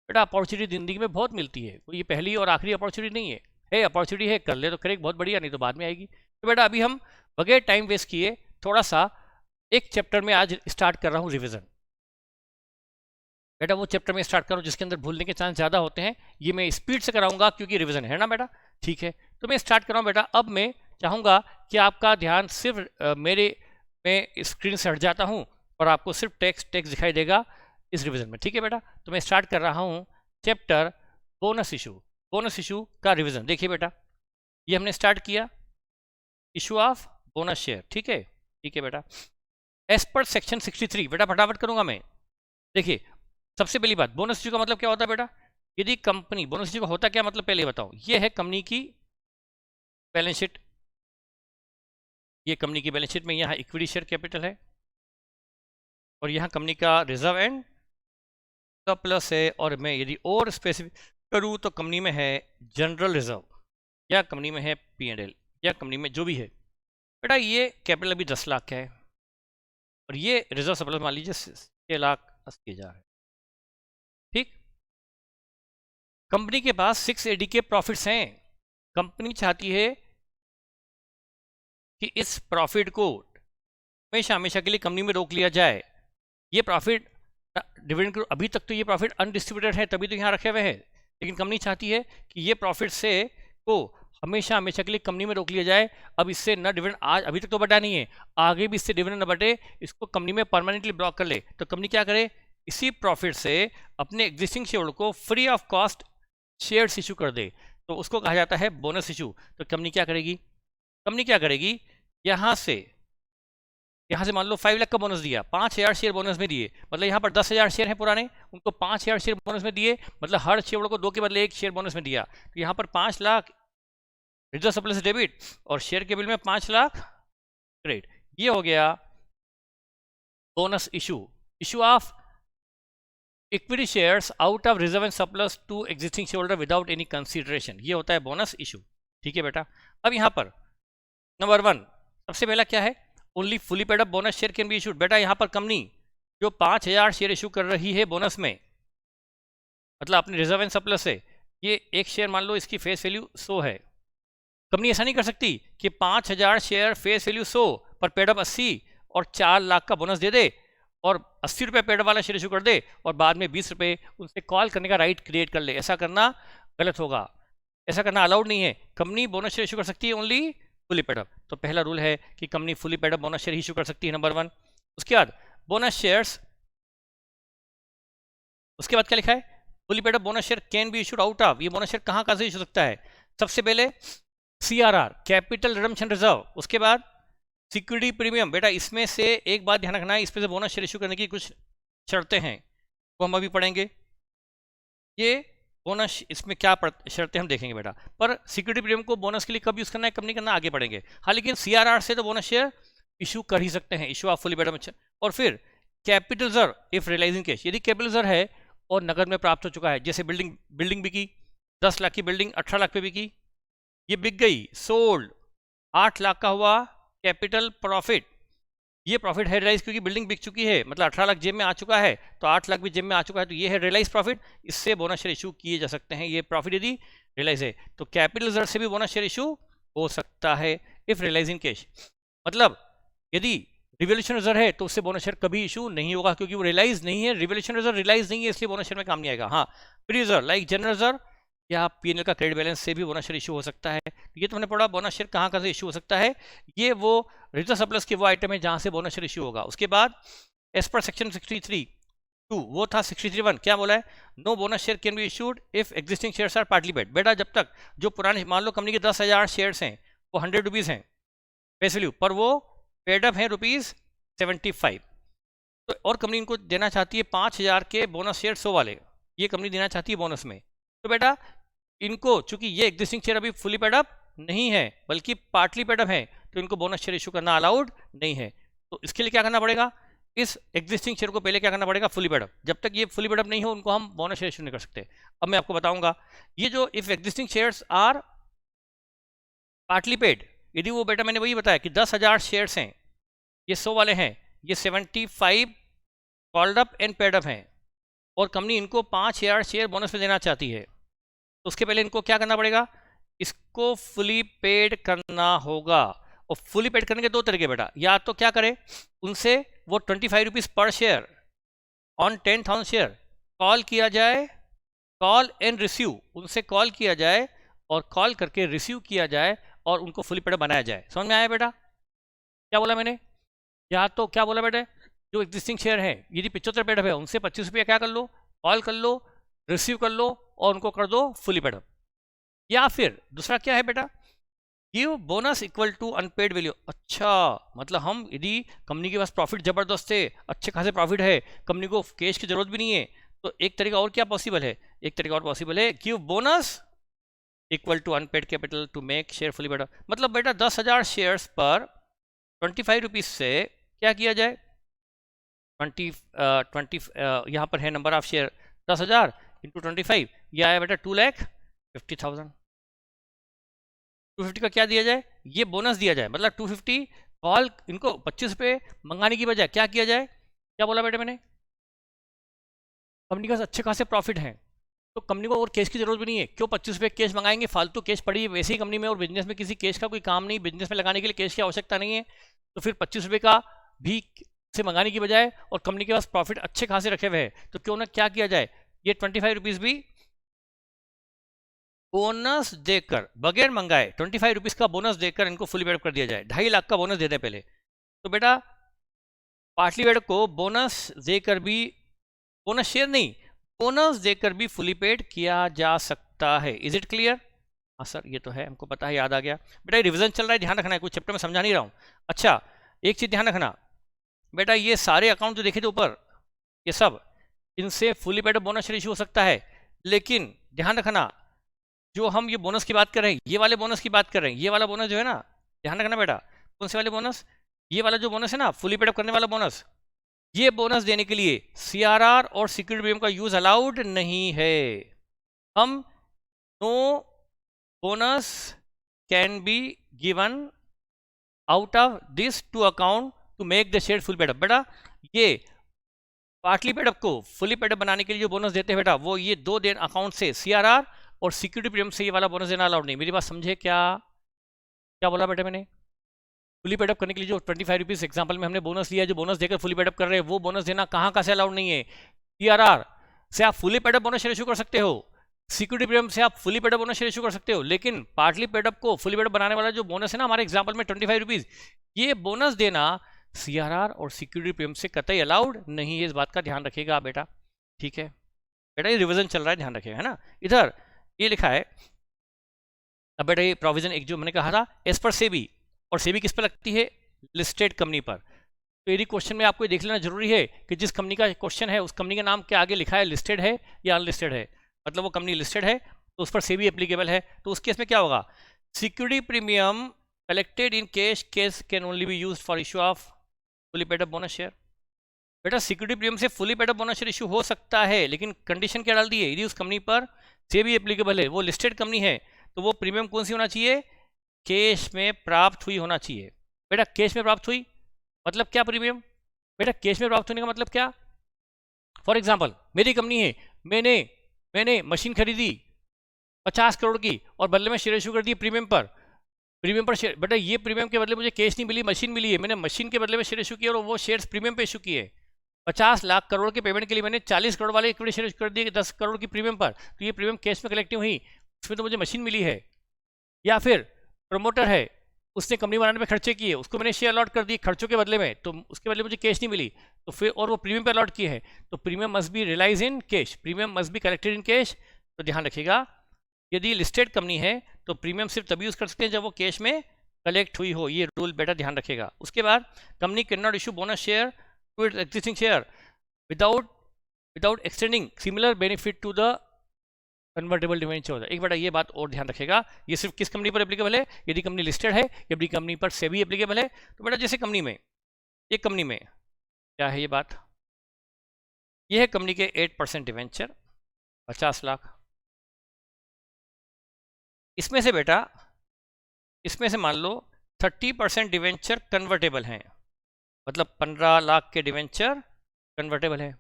Speaker 1: बेटा। अपॉर्चुनिटी ज़िंदगी में बहुत मिलती है, कोई ये पहली और आखिरी अपॉर्चुनिटी नहीं है अपॉर्चुनिटी है, कर ले तो करे बहुत बढ़िया, नहीं तो बाद में आएगी। तो बेटा अभी हम बगैर टाइम वेस्ट किए थोड़ा सा एक चैप्टर में आज स्टार्ट कर रहा हूँ रिविज़न। बेटा वो चैप्टर में स्टार्ट करो जिसके अंदर भूलने के चांस ज़्यादा होते हैं, ये मैं स्पीड से कराऊंगा क्योंकि रिवीजन है ना बेटा। ठीक है, तो मैं स्टार्ट कर रहा हूँ बेटा। अब मैं चाहूँगा कि आपका ध्यान सिर्फ मेरे मैं स्क्रीन से हट जाता हूँ और आपको सिर्फ टेक्स्ट दिखाई देगा इस रिवीजन में। ठीक है बेटा, तो मैं स्टार्ट कर रहा हूँ चैप्टर बोनस इशू का रिवीजन। देखिए बेटा, ये हमने स्टार्ट किया, इशू ऑफ बोनस शेयर। ठीक है बेटा, एज पर सेक्शन 63 बेटा फटाफट करूंगा मैं। देखिए सबसे पहली बात, बोनस इशू का मतलब क्या होता है बेटा। यदि कंपनी, बोनस इशू का होता क्या मतलब पहले बताओ। ये है कंपनी की बैलेंस शीट, ये कंपनी की बैलेंस शीट में यहाँ इक्विटी शेयर कैपिटल है और यहाँ कंपनी का रिजर्व एंड सरप्लस है। और मैं यदि और स्पेसिफिक करूँ तो कंपनी में है जनरल रिजर्व या कंपनी में है P&L। या कंपनी में जो भी है। बेटा ये कैपिटल अभी 10 लाख का है और ये रिजर्व सरप्लस मान लीजिए 6,80,000 है। ठीक, कंपनी के पास 6 AD के प्रॉफिट्स हैं। कंपनी चाहती है कि इस प्रॉफिट को हमेशा हमेशा के लिए कंपनी में रोक लिया जाए। ये प्रॉफिट डिविडेंड को अभी तक तो ये प्रॉफिट अनडिस्ट्रीब्यूटेड है, तभी तो यहाँ रखे हुए हैं, लेकिन कंपनी चाहती है कि ये प्रॉफिट से को हमेशा हमेशा के लिए कंपनी में रोक लिया जाए। अब इससे न डिविडेंड आज अभी तक तो बटा नहीं है, आगे भी इससे डिविडेंड न बटे, इसको कंपनी में परमानेंटली ब्लॉक कर ले। तो कंपनी क्या करे, इसी प्रॉफिट से अपने एग्जिस्टिंग शेयर होल्डर को free of cost shares issue कर दे, तो उसको कहा जाता है बोनस इशू। तो कंपनी क्या करेगी, कंपनी क्या करेगी, यहाँ से मान लो 5 लाख का बोनस दिया, 5,000 शेयर बोनस में दिए, मतलब यहाँ पर 10,000 शेयर हैं पुराने, उनको 5,000 शेयर बोनस में दिए, मतलब हर शेयर होल्डर को 2 के बदले 1 शेयर बोनस में दिया। तो यहाँ पर 5 लाख रिजर्व सरप्लस डेबिट और शेयर के बिल में 5 लाख क्रेडिट। ये हो गया bonus issue. Issue of equity shares out of reserve and surplus to existing share holder without any consideration, ये होता है बोनस इशू। ठीक है बेटा, अब यहाँ पर नंबर 1 सबसे पहला क्या है, only fully paid up bonus share can be issued. बेटा यहाँ पर कंपनी जो 5,000 शेयर इशू कर रही है बोनस में, मतलब अपने रिजर्व एंड सरप्लस से, ये एक शेयर मान लो इसकी फेस वैल्यू 100 है। कंपनी ऐसा नहीं कर सकती कि 5,000 शेयर फेस वैल्यू 100 पर पेड अप 80 और 4 लाख का बोनस दे दे और 80 रुपये पेड वाला शेयर इशू कर दे और बाद में 20 रुपये उनसे कॉल करने का राइट क्रिएट कर ले। ऐसा करना गलत होगा, ऐसा करना अलाउड नहीं है। कंपनी बोनस शेयर इशू कर सकती है ओनली फुली पेड अप। तो पहला रूल है कि company fully paid up bonus share issue कर सकती है, नंबर 1। उसके बाद बोनस शेयर्स, उसके बाद क्या लिखा है, fully paid up bonus share can be issued out of, ये बोनस शेयर कहाँ से इशू सकता है, सबसे पहले CRR कैपिटल रिडम्पशन रिजर्व, उसके बाद सिक्योरिटी प्रीमियम। बेटा इसमें से एक बात ध्यान रखना है, इसमें से बोनस शेयर इशू करने की कुछ शर्तें हैं, वो हम अभी पढ़ेंगे। ये बोनस इसमें क्या शर्तें हम देखेंगे बेटा, पर सिक्योरिटी प्रीमियम को बोनस के लिए कब यूज करना है कब नहीं करना आगे पढ़ेंगे। हाँ, लेकिन CRR से तो बोनस शेयर इशू कर ही सकते हैं, issue of fully paid up. और फिर capital reserve if realising cash, यदि कैपिटल रिजर्व है और नगद में प्राप्त हो चुका है, जैसे बिल्डिंग बिकी, 10 लाख की बिल्डिंग 18 लाख पे बिकी, ये बिक गई, सोल्ड, 8 लाख का हुआ कैपिटल प्रॉफिट, ये प्रॉफिट है रियलाइज क्योंकि बिल्डिंग बिक चुकी है, मतलब 18 लाख जेब में आ चुका है तो 8 लाख भी जेब में आ चुका है, तो ये है रियलाइज प्रॉफिट, इससे बोनस शेयर इशू किए जा सकते हैं। ये प्रॉफिट यदि रियलाइज है तो कैपिटल रिजर्व से भी बोनस शेयर इशू हो सकता है इफ रियलाइजिंग कैश। मतलब यदि रिवोल्यूशन रिजर्व है तो उससे बोनस शेयर कभी इशू नहीं होगा क्योंकि वो रियलाइज नहीं है, रिवोल्यूशन रिजर्व रियलाइज नहीं है, इसलिए बोनस शेयर में काम नहीं आएगा। हाँ, free reserve like general reserve या पीएनएल का क्रेडिट बैलेंस से भी बोनस शेयर इशू हो सकता है। ये तो हमने पढ़ा बोनस शेयर कहाँ से इशू हो सकता है, ये वो रिजर्व सरप्लस के वो आइटम है जहाँ से बोनस शेयर इशू होगा। उसके बाद एज पर सेक्शन 63(2) वो था 63(1) क्या बोला है, no bonus share can be issued if existing shares are partly paid. बेटा जब तक जो पुराने, मान लो कंपनी के 10,000 शेयर्स हैं, वो 100 रुपीज़ हैं फेस वैल्यू, पर वो पेड अप है ₹75, तो और कंपनी इनको देना चाहती है 5,000 के बोनस शेयर 100 वाले, ये कंपनी देना चाहती है बोनस में। तो बेटा इनको चूंकि ये एग्जिस्टिंग शेयर अभी फुली पेड अप नहीं है बल्कि पार्टली पेड अप है, तो इनको बोनस शेयर इशू करना अलाउड नहीं है। तो इसके लिए क्या करना पड़ेगा, इस एग्जिस्टिंग शेयर को पहले क्या करना पड़ेगा, फुली पेड अप। जब तक ये फुली पेड अप नहीं हो उनको हम बोनस शेयर इशू नहीं कर सकते। अब मैं आपको बताऊंगा, ये जो if existing shares are partly paid, यदि वो बेटा मैंने वही बताया कि 10,000 शेयर्स हैं, ये 100 वाले हैं, ये 75 called up and paid up हैं और कंपनी इनको 5,000 शेयर बोनस में देना चाहती है, तो उसके पहले इनको क्या करना पड़ेगा, इसको फुली पेड करना होगा। और फुली पेड करने के 2 तरीके बेटा, या तो क्या करें, उनसे वो 25 रुपीज़ पर शेयर ऑन 10,000 शेयर कॉल किया जाए, कॉल एंड रिसीव, उनसे कॉल किया जाए और कॉल करके रिसीव किया जाए और उनको फुली पेड बनाया जाए। समझ में आया बेटा क्या बोला मैंने, या तो क्या बोला बेटा, जो एग्जिस्टिंग शेयर है यदि 75 पेड है उनसे 25 रुपया क्या कर लो, कॉल कर लो, रिसीव कर लो और उनको कर दो फुली पेड अप। या फिर दूसरा क्या है बेटा, give bonus equal to unpaid value. अच्छा, मतलब हम यदि कंपनी के पास प्रॉफिट जबरदस्त है, अच्छे खासे प्रॉफिट है, कंपनी को कैश की जरूरत भी नहीं है, तो एक तरीका और क्या पॉसिबल है, एक तरीका और पॉसिबल है, give bonus equal to unpaid capital to make share fully paid up. मतलब बेटा 10,000 शेयर्स पर 25 रुपीज़ से क्या किया जाए, 20 यहाँ पर है नंबर ऑफ शेयर 10,000 इंटू 25, यह आया बेटा 2,50,000। 250 का क्या दिया जाए, ये बोनस दिया जाए, मतलब 250 कॉल, इनको 25 रुपये मंगाने की बजाय क्या किया जाए, क्या बोला बेटा मैंने, कंपनी का अच्छे खासे प्रॉफिट है तो कंपनी को और कैश की जरूरत भी नहीं है, क्यों 25 रुपये कैश मंगाएंगे, फालतू कैश पड़ी है वैसे ही कंपनी में, और बिजनेस में किसी कैश का कोई काम नहीं, बिजनेस में लगाने के लिए कैश की आवश्यकता नहीं है, तो फिर 25 रुपये का भी से मंगाने की बजाय और कंपनी के पास प्रॉफिट अच्छे खासे रखे हुए हैं तो क्यों ना क्या किया जाए, ये 25 रुपीज़ भी बोनस देकर बगैर मंगाए 25 रुपीज़ का बोनस देकर इनको फुली पेड कर दिया जाए, 2.5 लाख का बोनस दे दें पहले। तो बेटा पार्टली पेड को बोनस देकर भी, बोनस शेयर नहीं, बोनस देकर भी फुली पेड किया जा सकता है। Is it clear? हाँ सर ये तो है, हमको पता है, याद आ गया बेटा, रिवीजन चल रहा है, ध्यान रखना है, कुछ चैप्टर में समझा नहीं रहा हूँ। अच्छा एक चीज़ ध्यान रखना बेटा, ये सारे अकाउंट जो देखे थे ऊपर, ये सब इनसे fully paid bonus share issue हो सकता है, लेकिन ध्यान रखना जो हम ये बोनस की बात कर रहे हैं, ये वाले बोनस की बात कर रहे हैं, ये वाला बोनस जो है ना, ध्यान रखना बेटा, कौन से वाले बोनस, ये वाला जो बोनस है ना फुली पेड अप करने वाला बोनस, ये बोनस देने के लिए सीआरआर और सिक्योरिटी प्रीमियम का यूज अलाउड नहीं है। हम no bonus can be given out of this two account to make the share full paid up. बेटा ये पार्टली पेड अप को फुली पेड अप बनाने के लिए जो बोनस देते हैं बेटा, वो ये दो अकाउंट से सीआरआर और सिक्योरिटी प्रीमियम से ये वाला बोनस देना अलाउड नहीं। मेरी बात समझे क्या, क्या बोला बेटा मैंने, फुली पेड अप करने के लिए जो 25 रुपीज़ एग्जाम्पल में हमने बोनस लिया है, जो बोनस देकर फुली पेड अप कर रहे हैं, वो बोनस देना कहाँ से अलाउड नहीं है। सीआरआर से आप fully paid up bonus share issue कर सकते हो, सिक्योरिटी प्रीमियम से आप fully paid up bonus share issue कर सकते हो, लेकिन पार्टली पेड अप को फुली पेड अप बनाने वाला जो बोनस है ना हमारे एग्जाम्पल में 25 रुपीज़, ये बोनस देना सीआरआर और सिक्योरिटी प्रीमियम से कतई अलाउड नहीं है। इस बात का ध्यान रखिएगा बेटा, ठीक है बेटा, ये रिविजन चल रहा है, ध्यान रखिएगा, है ना। इधर ये लिखा है, अब बेटा ये प्रोविजन एक जो मैंने कहा था एज पर सेबी, और सेबी किस पर लगती है, लिस्टेड कंपनी पर। तो यदि क्वेश्चन में आपको देख लेना जरूरी है कि जिस कंपनी का क्वेश्चन है उस कंपनी के नाम के आगे लिखा है लिस्टेड है या अनलिस्टेड है, मतलब वो कंपनी लिस्टेड है तो उस पर सेबी एप्लीकेबल है। तो उस केस में क्या होगा, security premium collected in cash can only be used for issue of fully paid up bonus share. बेटा सिक्योरिटी प्रीमियम से fully paid up bonus share issue हो सकता है, लेकिन कंडीशन क्या डाल दी है, यदि उस कंपनी पर सेबी एप्लीकेबल है, वो लिस्टेड कंपनी है, तो वो प्रीमियम कौन सी होना चाहिए, कैश में प्राप्त हुई होना चाहिए। बेटा कैश में प्राप्त हुई मतलब क्या प्रीमियम, बेटा कैश में प्राप्त होने का मतलब क्या, फॉर एग्जांपल मेरी कंपनी है, मैंने मशीन खरीदी 50 करोड़ की और बदले में शेयर इशू कर दिए प्रीमियम पर शेयर। बेटा ये प्रीमियम के बदले मुझे कैश नहीं मिली, मशीन मिली है, मैंने मशीन के बदले में शेयर इशू किया और वो शेयर्स प्रीमियम पे इशू किए। 50 लाख करोड़ के पेमेंट के लिए मैंने 40 करोड़ वाले इक्विटी शेयर कर दिए 10 करोड़ की प्रीमियम पर, तो ये प्रीमियम कैश में कलेक्टिव हुई, उसमें तो मुझे मशीन मिली है। या फिर प्रमोटर है, उसने कंपनी बनाने में खर्चे किए, उसको मैंने शेयर अलॉट कर दिए खर्चों के बदले में, तो उसके बदले मुझे कैश नहीं मिली, तो फिर और वो प्रीमियम पे अलॉट किए हैं, तो premium must be realise in cash, premium must be collected in cash. तो ध्यान रखिएगा यदि लिस्टेड कंपनी है तो प्रीमियम सिर्फ तभी यूज कर सकते हैं जब वो कैश में कलेक्ट हुई हो, ये रूल बेटा ध्यान रखिएगा। उसके बाद company can not issue bonus share to its existing share without extending similar benefit to the convertible debenture होता है। एक बेटा ये बात और ध्यान रखेगा, ये सिर्फ किस कंपनी पर एप्लीकेबल है, यदि कंपनी लिस्टेड है, यदि कंपनी पर सेबी एप्लीकेबल है। तो बेटा जैसे कंपनी में, एक कंपनी में क्या है ये बात, ये है कंपनी के 8% डिवेंचर 50 लाख, इसमें से बेटा इसमें से मान लो 30% डिवेंचर कन्वर्टेबल हैं, मतलब 15 लाख के डिवेंचर कन्वर्टेबल है।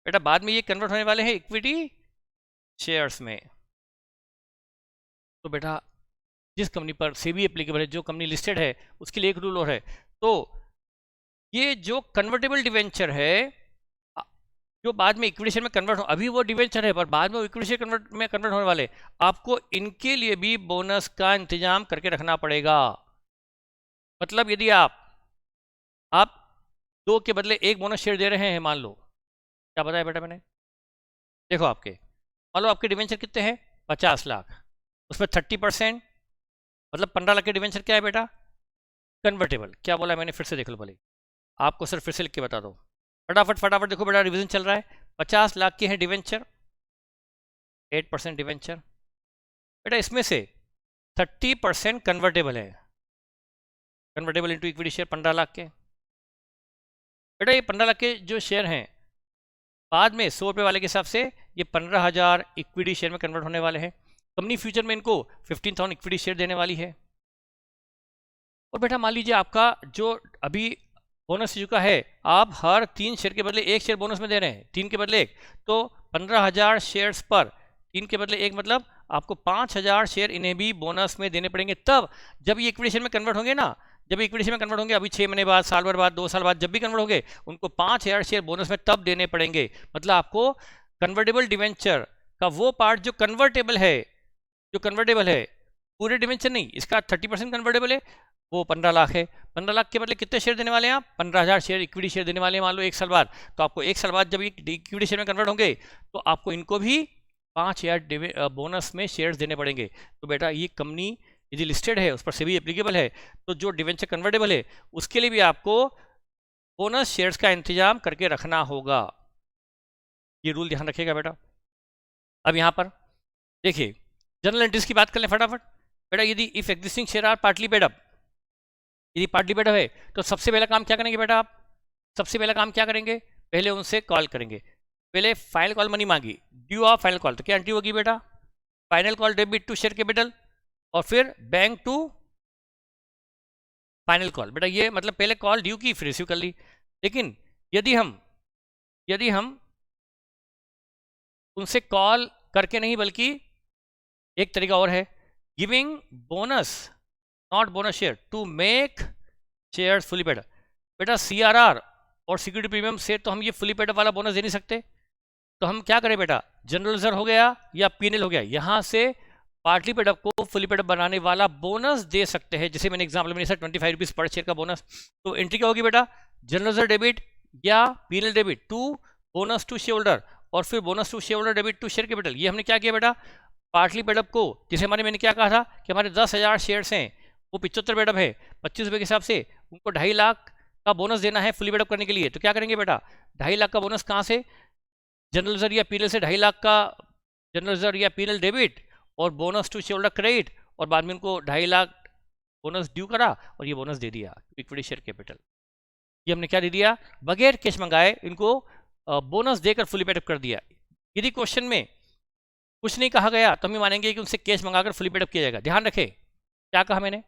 Speaker 1: बेटा बाद में ये कन्वर्ट होने वाले हैं इक्विटी शेयर्स में। तो बेटा जिस कंपनी पर सेबी एप्लीकेबल है, जो कंपनी लिस्टेड है, उसके लिए एक रूल और है। तो ये जो कन्वर्टेबल डिवेंचर है जो बाद में इक्विटी शेयर में कन्वर्ट हो, अभी वो डिवेंचर है पर बाद में इक्विटी शेयर कन्वर्ट होने वाले, आपको इनके लिए भी बोनस का इंतजाम करके रखना पड़ेगा। मतलब यदि आप 2 के बदले 1 बोनस शेयर दे रहे हैं, मान लो, क्या बताया बेटा मैंने, देखो आपके मान लो आपके डिवेंचर कितने हैं 50 लाख, उसमें 30% मतलब 15 लाख के डिवेंचर क्या है बेटा, कन्वर्टेबल। क्या बोला मैंने, फिर से देख लो भले, आपको सिर्फ फिर से लिख के बता दो, फटाफट देखो बेटा, रिवीजन चल रहा है। 50 लाख के हैं डिवेंचर, 8% डिवेंचर, बेटा इसमें से 30% कन्वर्टेबल है, convertible into equity share 15 lakh के। बेटा ये 15 लाख के जो शेयर हैं बाद में 100 रुपये वाले के हिसाब से ये 15,000 इक्विटी शेयर में कन्वर्ट होने वाले हैं। कंपनी फ्यूचर में इनको 15,000 इक्विटी शेयर देने वाली है। और बेटा मान लीजिए आपका जो अभी बोनस इशू का है, आप हर 3 शेयर के बदले 1 शेयर बोनस में दे रहे हैं, 3 के बदले 1, तो 15,000 शेयर्स पर 3 के बदले 1 मतलब आपको 5,000 शेयर इन्हें भी बोनस में देने पड़ेंगे। तब जब ये इक्विटी शेयर में कन्वर्ट होंगे ना, जब इक्विटी शेयर में कन्वर्ट होंगे अभी 6 महीने बाद, साल भर बाद, 2 साल बाद, जब भी कन्वर्ट होंगे उनको 5,000 शेयर बोनस में तब देने पड़ेंगे। मतलब आपको कन्वर्टेबल डिवेंचर का वो पार्ट जो कन्वर्टेबल है, पूरे डिवेंचर नहीं, इसका 30% कन्वर्टेबल है, वो 15 लाख है। 15 लाख के बदले कितने शेयर देने वाले हैं आप? 15,000 शेयर इक्विटी शेयर देने वाले हैं मान लो 1 साल बाद। तो आपको 1 साल बाद जब ये इक्विटी शेयर में कन्वर्ट होंगे तो आपको इनको भी 5,000 बोनस में शेयर्स देने पड़ेंगे। तो बेटा ये कंपनी यदि लिस्टेड है, उस पर सेबी एप्लीकेबल है, तो जो डिवेंचर कन्वर्टेबल है उसके लिए भी आपको बोनस शेयर्स का इंतजाम करके रखना होगा। ये रूल ध्यान रखिएगा बेटा। अब यहाँ पर देखिए जनरल एंट्रीज की बात कर लें फटाफट। बेटा यदि if existing share are partly paid up, यदि पार्टली पेड अप है तो सबसे पहला काम क्या करेंगे बेटा आप? सबसे पहला काम क्या करेंगे? पहले उनसे कॉल करेंगे। पहले फाइनल कॉल मनी मांगी, ड्यू ऑफ फाइनल कॉल, तो क्या एंट्री होगी बेटा? Final call debit to share capital और फिर बैंक टू फाइनल कॉल। बेटा ये मतलब पहले कॉल ड्यू की फिर रिसीव कर ली। लेकिन यदि हम उनसे कॉल करके नहीं, बल्कि एक तरीका और है, giving bonus not bonus share to make share fully paid. बेटा सीआरआर और सिक्योरिटी प्रीमियम से तो हम ये फुली पेड वाला बोनस दे नहीं सकते, तो हम क्या करें बेटा? जनरल रिजर्व हो गया या पीएनएल हो गया, यहां से पार्टली पेड अप को फुली पेड अप बनाने वाला बोनस दे सकते हैं। जैसे मैंने एग्जाम्पल में 25 रुपीज पर शेयर का बोनस, तो एंट्री क्या होगी बेटा? जनरल रिजर्व डेबिट या PNL debit to bonus to share holder और फिर bonus to share holder debit to share capital. ये हमने क्या किया बेटा? पार्टली पेड अप को, जैसे मैंने क्या कहा था कि हमारे 10,000 शेयर्स हैं, वो 75 पेड अप है, 25 रुपये के हिसाब से उनको 2.5 लाख का बोनस देना है फुली पेड अप करने के लिए। तो क्या करेंगे बेटा? 2.5 लाख का बोनस कहाँ से? जनरल रिजर्व या पीएनएल से 2.5 लाख का जनरल रिजर्व या पीएनएल डेबिट और bonus to share holder credit, और बाद में उनको 2.5 लाख बोनस ड्यू करा और ये बोनस दे दिया इक्विटी शेयर कैपिटल। ये हमने क्या दे दिया? बगैर कैश मंगाए इनको बोनस देकर फुली पेड अप कर दिया। यदि क्वेश्चन में कुछ नहीं कहा गया तो हम मानेंगे कि उनसे कैश मंगाकर फुली पेड अप किया जाएगा। ध्यान रखें क्या कहा मैंने?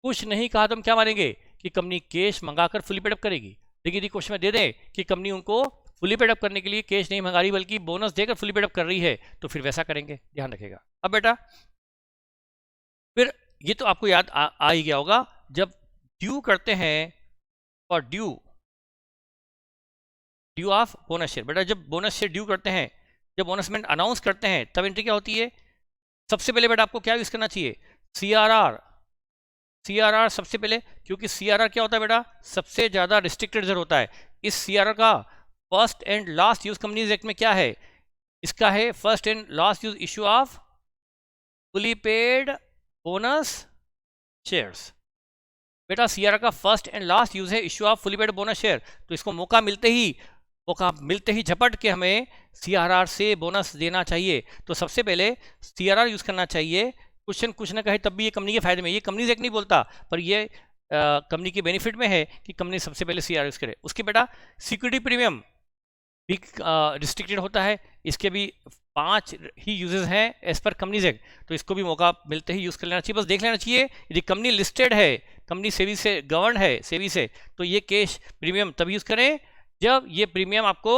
Speaker 1: कुछ नहीं कहा तो हम क्या मानेंगे? कि कंपनी कैश मंगाकर फुली पेड अप करेगी। लेकिन यदि क्वेश्चन में दे दें कि कंपनी उनको फुली पेड अप करने के लिए कैश नहीं मंगा रही बल्कि बोनस देकर फुली पेड अप कर रही है, तो फिर वैसा करेंगे। ध्यान रखेगा। अब बेटा फिर ये तो आपको याद आ ही गया होगा, जब ड्यू करते हैं और ड्यू ऑफ बोनस शेयर। बेटा जब बोनस शेयर ड्यू करते हैं, जब बोनस में अनाउंस करते हैं, तब एंट्री क्या होती है? सबसे पहले बेटा आपको क्या यूज करना चाहिए? सीआरआर सबसे पहले, क्योंकि सीआरआर क्या होता है बेटा? सबसे ज्यादा रिस्ट्रिक्टेड रिजर्व होता है। इस सीआरआर का first and last use companies act में क्या है? इसका है first and last use issue of fully paid bonus shares. बेटा सीआरआर का फर्स्ट एंड लास्ट यूज है issue of fully paid bonus share. तो इसको मौका मिलते ही झपट के हमें सीआरआर से बोनस देना चाहिए। तो सबसे पहले सीआरआर यूज करना चाहिए। क्वेश्चन कुछ ना कहे तब भी ये कंपनी के फायदे में, ये कंपनीज एक्ट नहीं बोलता, पर ये कंपनी के बेनिफिट में है कि कंपनी सबसे पहले सीआरआर यूज करे। उसके बेटा सिक्योरिटी प्रीमियम भी रिस्ट्रिक्टेड होता है, इसके भी 5 ही यूजेस हैं एज पर कंपनीज एक्ट, तो इसको भी मौका मिलते ही यूज कर लेना चाहिए। बस देख लेना चाहिए यदि कंपनी लिस्टेड है, कंपनी सेबी से गवर्न है, सेबी से, तो ये कैश प्रीमियम तब यूज करें जब ये प्रीमियम आपको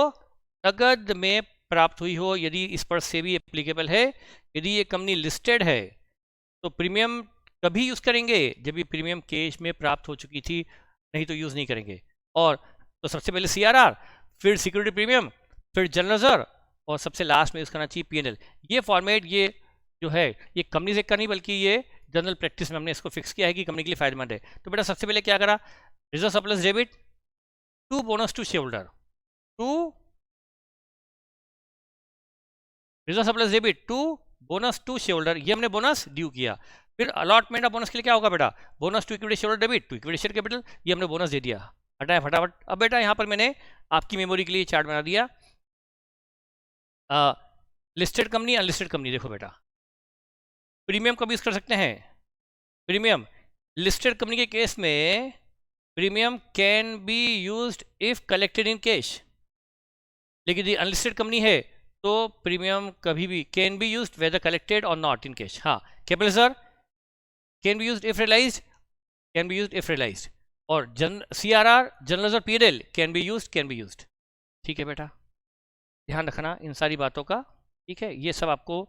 Speaker 1: नगद में प्राप्त हुई हो, यदि इस पर सेबी एप्लीकेबल है। यदि ये कंपनी लिस्टेड है तो प्रीमियम कभी यूज करेंगे जब ये प्रीमियम कैश में प्राप्त हो चुकी थी, नहीं तो यूज नहीं करेंगे। और तो सबसे पहले सीआरआर, फिर सिक्योरिटी प्रीमियम, फिर जनरल रिजर्व और सबसे लास्ट में यूज करना चाहिए पीएनएल। ये फॉर्मेट ये जो है ये कंपनी से का नहीं बल्कि ये जनरल प्रैक्टिस में हमने इसको फिक्स किया है कि कंपनी के लिए फायदेमंद है। तो बेटा सबसे पहले क्या करा? Reserve surplus debit to bonus to share holder, to reserve surplus debit to bonus to share holder, ये हमने बोनस ड्यू किया। फिर अलॉटमेंट ऑफ बोनस के लिए क्या होगा बेटा? Bonus to equity share holder debit to equity share capital, ये हमने बोनस दे दिया। हटाया फटाफट। अब बेटा यहाँ पर मैंने आपकी मेमोरी के लिए चार्ट बना दिया। Listed company, unlisted company. देखो बेटा प्रीमियम कब यूज कर सकते हैं? प्रीमियम लिस्टेड कंपनी के केस में premium can be used if collected in cash, लेकिन यदि अनलिस्टेड कंपनी है तो प्रीमियम कभी भी can be used whether collected और नॉट इन कैश। हाँ, capital reserve can be used if realised can be used if realised, और CRR जनरल और PNL कैन बी यूज्ड। ठीक है बेटा, ध्यान रखना इन सारी बातों का। ठीक है, ये सब आपको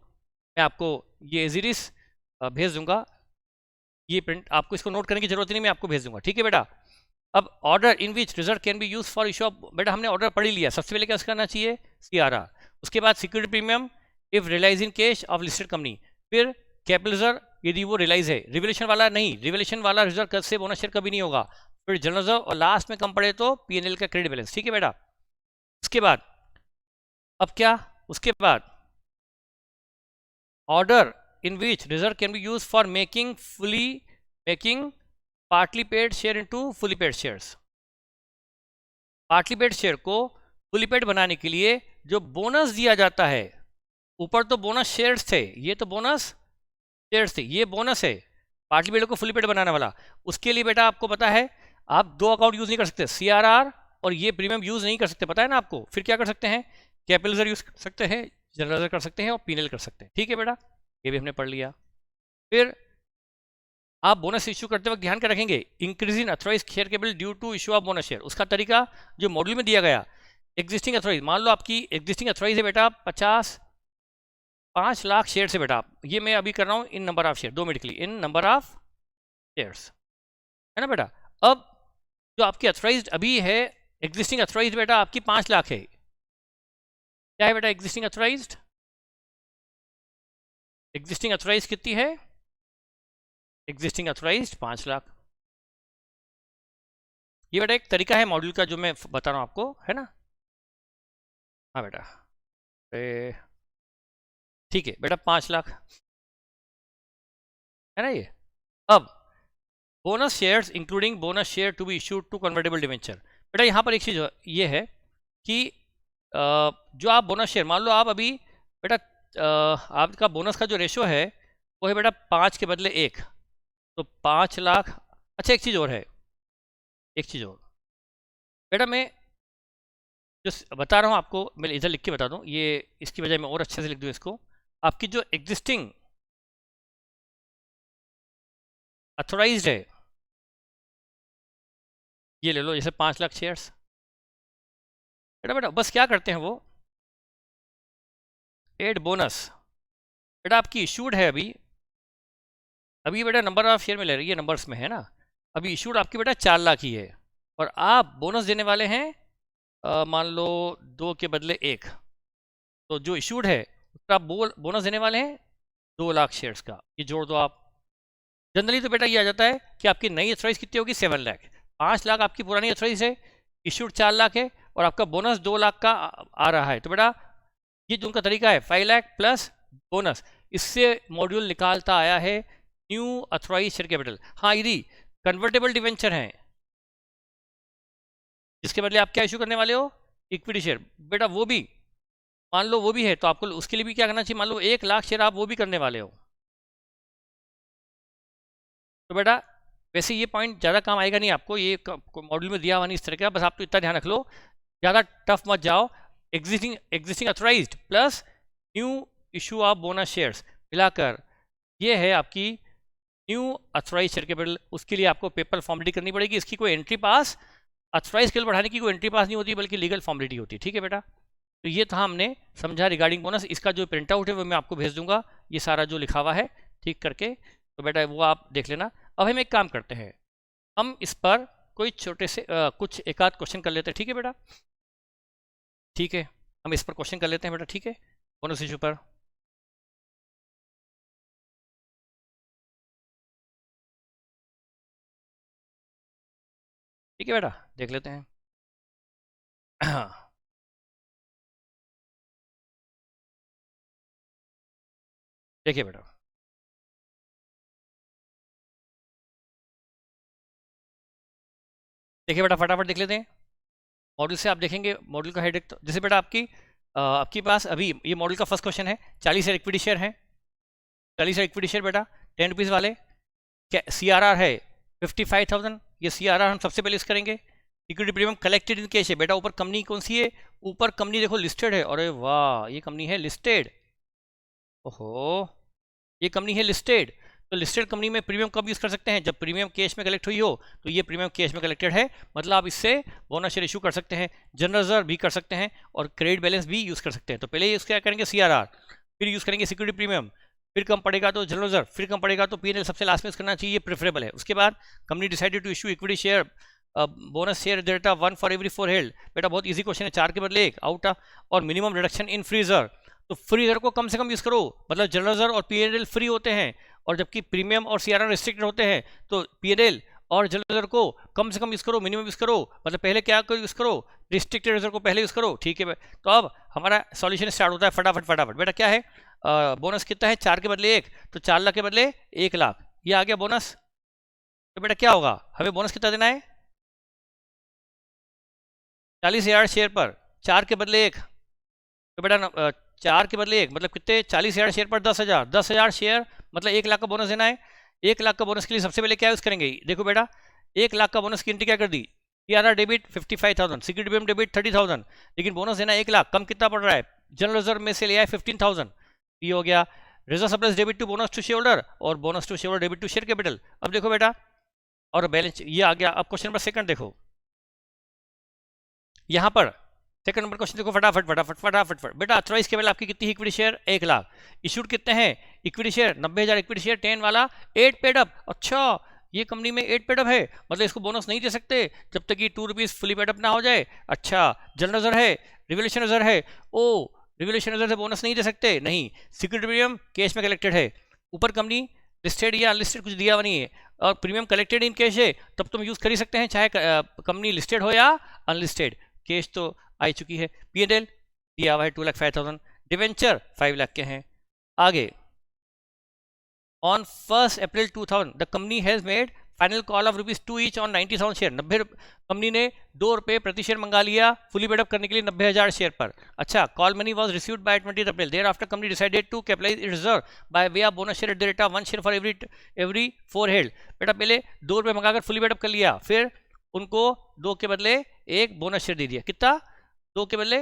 Speaker 1: मैं आपको ये एजिरिस भेज दूंगा, ये प्रिंट आपको इसको नोट करने की जरूरत नहीं, मैं आपको भेज दूंगा। ठीक है बेटा, अब order in which reserve can B use for issue of, बेटा हमने ऑर्डर पढ़ ही लिया। सबसे पहले क्या करना चाहिए, CRR, उसके बाद security premium if realise in cash of listed company, फिर कैपिटल रिजर्व यदि वो रियलाइज है, रिवलेशन वाला नहीं, रिवलेशन वाला रिजर्व कद से बोनस शेयर कभी नहीं होगा, फिर जनरल रिजर्व, और लास्ट में कम पड़े तो PNL का क्रेडिट बैलेंस। ठीक है बेटा, उसके बाद अब क्या, उसके बाद order in which reserve can B use for making partly paid share into fully paid shares. Partly paid share को फुली पेड बनाने के लिए जो बोनस दिया जाता है, ऊपर तो बोनस शेयर्स थे, ये तो बोनस शेयर्स थे, ये बोनस है पार्टली पेड को फुली पेड बनाने वाला। उसके लिए बेटा आपको पता है आप दो अकाउंट यूज नहीं कर सकते, CRR और ये प्रीमियम यूज नहीं कर सकते, पता है ना आपको। फिर क्या कर सकते हैं, कैपिटल रिजर्व यूज कर सकते हैं, जनरल रिजर्व कर सकते हैं, और PNL कर सकते हैं। ठीक है बेटा, ये भी हमने पढ़ लिया। फिर आप बोनस इश्यू करते वक्त ध्यान कर रखेंगे, increase in authorise share capital due to issue of bonus share. उसका तरीका जो मॉड्यूल में दिया गया, एग्जिस्टिंग अथोराइज, मान लो आपकी एग्जिस्टिंग अथोराइज है बेटा 5 लाख शेयर से बेटा, ये मैं अभी कर रहा हूँ इन नंबर ऑफ शेयर, 2 मिनट के लिए, इन नंबर ऑफ शेयर्स, है ना बेटा। अब जो आपकी अथोराइज अभी है, एग्जिस्टिंग अथोराइज बेटा आपकी 5 लाख है। क्या है बेटा एग्जिस्टिंग अथोराइज, एग्जिस्टिंग अथोराइज कितनी है, एग्जिस्टिंग अथोराइज 5 लाख। ये बेटा एक तरीका है मॉड्यूल का जो मैं बता रहा हूँ आपको, है ना। हाँ बेटा, ठीक है बेटा 5 लाख है ना ये। अब bonus shares including bonus share to be issued to convertible debenture, बेटा यहाँ पर एक चीज़ ये है कि जो आप बोनस शेयर, मान लो आप अभी बेटा आपका बोनस का जो रेशो है वो है बेटा 5 के बदले 1, तो 5 लाख। अच्छा एक चीज़ और है, एक चीज़ और बेटा, मैं जो बता रहा हूँ आपको, मैं इधर लिख के बता दूँ, ये इसकी बजाय मैं और अच्छे से लिख दूँ इसको। आपकी जो एग्जिस्टिंग अथोराइज्ड है, ये ले लो जैसे 5 लाख शेयर्स, बेटा बस क्या करते हैं वो, एड बोनस, बेटा आपकी इशूड है अभी बेटा नंबर ऑफ शेयर में ले रही है, नंबर्स में है ना, अभी इशूड आपकी बेटा 4 लाख ही है, और आप बोनस देने वाले हैं मान लो 2 के बदले 1, तो जो इशूड है उसका बोनस देने वाले हैं 2 लाख शेयर्स का, ये जोड़ दो आप। जनरली तो बेटा ये आ जाता है कि आपकी नई अथोराइज कितनी होगी, 7 लाख, 5 लाख आपकी पुरानी अथोराइज है, इशूड 4 लाख है, और आपका बोनस 2 लाख का आ रहा है, तो बेटा ये जो उनका तरीका है 5 लाख प्लस बोनस, इससे मॉड्यूल निकालता आया है न्यू अथोराइज शेयर कैपिटल। हाँ यदि कन्वर्टेबल डिवेंचर हैं जिसके बदले आप क्या इशू करने वाले हो, इक्विटी शेयर, बेटा वो भी मान लो वो भी है, तो आपको उसके लिए भी क्या करना चाहिए, मान लो 1 लाख शेयर आप वो भी करने वाले हो, तो बेटा वैसे ये पॉइंट ज़्यादा काम आएगा नहीं आपको, ये मॉड्यूल में दिया हुआ नहीं इस तरह का, बस आप तो इतना ध्यान रख लो, ज़्यादा टफ मत जाओ। Existing authorised plus new issue of bonus shares मिलाकर ये है आपकी न्यू अथोराइज शेयर कैपिटल। उसके लिए आपको पेपर फॉर्मेलिटी करनी पड़ेगी, इसकी कोई एंट्री पास, अथोराइज कैपिटल बढ़ाने की कोई एंट्री पास नहीं होती, बल्कि लीगल फॉर्मेलिटी होती है। ठीक है बेटा, तो ये था हमने समझा रिगार्डिंग बोनस, इसका जो प्रिंट आउट है वो मैं आपको भेज दूंगा, ये सारा जो लिखा हुआ है ठीक करके, तो बेटा वो आप देख लेना। अब हम एक काम करते हैं, हम इस पर कोई छोटे से कुछ एक आध क्वेश्चन कर लेते हैं, ठीक है बेटा, ठीक है हम इस पर क्वेश्चन कर लेते हैं बेटा, ठीक है बोनस इशू पर। ठीक है बेटा देख लेते हैं। देखिए बेटा, देखिए बेटा फटाफट देख लेते हैं, मॉड्यूल से आप देखेंगे, मॉड्यूल का हेडेक तो जैसे बेटा आपके पास अभी ये मॉड्यूल का फर्स्ट क्वेश्चन है, 40 इक्विटी शेयर है, 40 इक्विटी शेयर बेटा 10 रुपीज़ वाले, CRR है 55,000, ये CRR हम सबसे पहले इस करेंगे। Equity premium collected in cash है बेटा, ऊपर कंपनी कौन सी है, ऊपर कंपनी देखो लिस्टेड है, अरे वाह ये कंपनी है लिस्टेड, ओहो ये कंपनी है लिस्टेड, तो लिस्टेड कंपनी में प्रीमियम कब यूज़ कर सकते हैं? जब प्रीमियम कैश में कलेक्ट हुई हो, तो ये प्रीमियम कैश में कलेक्टेड है, मतलब आप इससे बोनस शेयर इशू कर सकते हैं, जनरल रिजर्व भी कर सकते हैं और क्रेडिट बैलेंस भी यूज़ कर सकते हैं। तो पहले यूज़ क्या करेंगे? CRR, फिर यूज़ करेंगे सिक्योरिटी प्रीमियम, फिर कम पड़ेगा तो जनरल रिजर्व, फिर कम पड़ेगा तो P&L सबसे लास्ट में यूज़ करना चाहिए, प्रेफरेबल है। उसके बाद company decided to issue equity share bonus share data 1 for every 4 held. बेटा बहुत इजी क्वेश्चन है, 4 के बदले 1 आउट। और मिनिमम रिडक्शन इन फ्रीजर, तो फ्रीजर को कम से कम यूज़ करो, मतलब जनरल रिजर्व और P&L फ्री होते हैं, और जबकि प्रीमियम और CRR रिस्ट्रिक्टेड होते हैं, तो P&L और जनरल रिजर्व को कम से कम यूज़ करो, मिनिमम यूज़ करो, मतलब पहले क्या को यूज़ करो? रिस्ट्रिक्टेड रिजर्व को पहले यूज़ करो, ठीक है। तो अब हमारा सॉल्यूशन स्टार्ट होता है फटाफट फटाफट। बेटा क्या है? बोनस कितना है? 4 के बदले 1, तो 4 लाख के बदले 1 लाख, ये आ गया बोनस। तो बेटा क्या होगा? हमें बोनस कितना देना है? 40,000 शेयर पर, 4 के बदले 1, तो बेटा 4 के बदले 1 मतलब कितने? 40,000 शेयर पर 10,000, 10,000 शेयर मतलब 1 लाख का बोनस देना है। 1 लाख का बोनस के लिए सबसे पहले क्या यूज़ करेंगे? देखो बेटा 1 लाख का बोनस की एंट्री क्या कर दी? CRR debit 55,000, security premium debit 30,000, लेकिन बोनस देना 1 लाख, कम कितना पड़ रहा है? जनरल रिजर्व में से लिया है 15,000, ये हो गया। Reserve surplus debit to bonus to share holder और bonus to share holder debit to share capital. अब देखो बेटा, और बैलेंस ये आ गया। अब क्वेश्चन नंबर सेकंड देखो, यहाँ पर सेकंड नंबर क्वेश्चन देखो, फटाफट फटाफट फटाफट फट। बेटा अथराइज केवल आपकी कितनी इक्विटी शेयर? 1 लाख। इशूड कितने हैं इक्विटी शेयर? 90,000 इक्विटी शेयर, 10 वाला 8 पेड अप। अच्छा, ये कंपनी में 8 पेड अप है, मतलब इसको बोनस नहीं दे सकते जब तक कि 2 रुपीज़ फुली पेड अप ना हो जाए। अच्छा, जनरल रिजर्व है, रिवोल्यूशन रिजर्व है, ओ रिवोल्यूशन रिजर्व से बोनस नहीं दे सकते, नहीं। सिक्योरिटी प्रीमियम कैश में कलेक्टेड है, ऊपर कंपनी लिस्टेड या अनलिस्टेड कुछ दिया हुआ नहीं है, और प्रीमियम कलेक्टेड इन कैश है, तब तुम यूज़ कर ही सकते हैं चाहे कंपनी लिस्टेड हो या अनलिस्टेड। कैश तो आई चुकी है। P&L दिया हुआ है 2,05,000, डिवेंचर 5 लाख के हैं। आगे, on 1 April 2000 the company has made final call of ₹2 each on 90,000 share. 90 company ने 2 रुपये प्रति शेयर मंगा लिया फुली पेड अप करने के लिए 90,000 शेयर पर। अच्छा, call money was received by 20 April, thereafter company decided to capitalise its reserve by way of bonus share at the rate of 1 share for every 4 held. बेटा पहले 2 रुपये मंगाकर फुली पेड अप कर लिया, फिर उनको 2 के बदले 1 बोनस शेयर दे दिया। कितना? 2 के बदले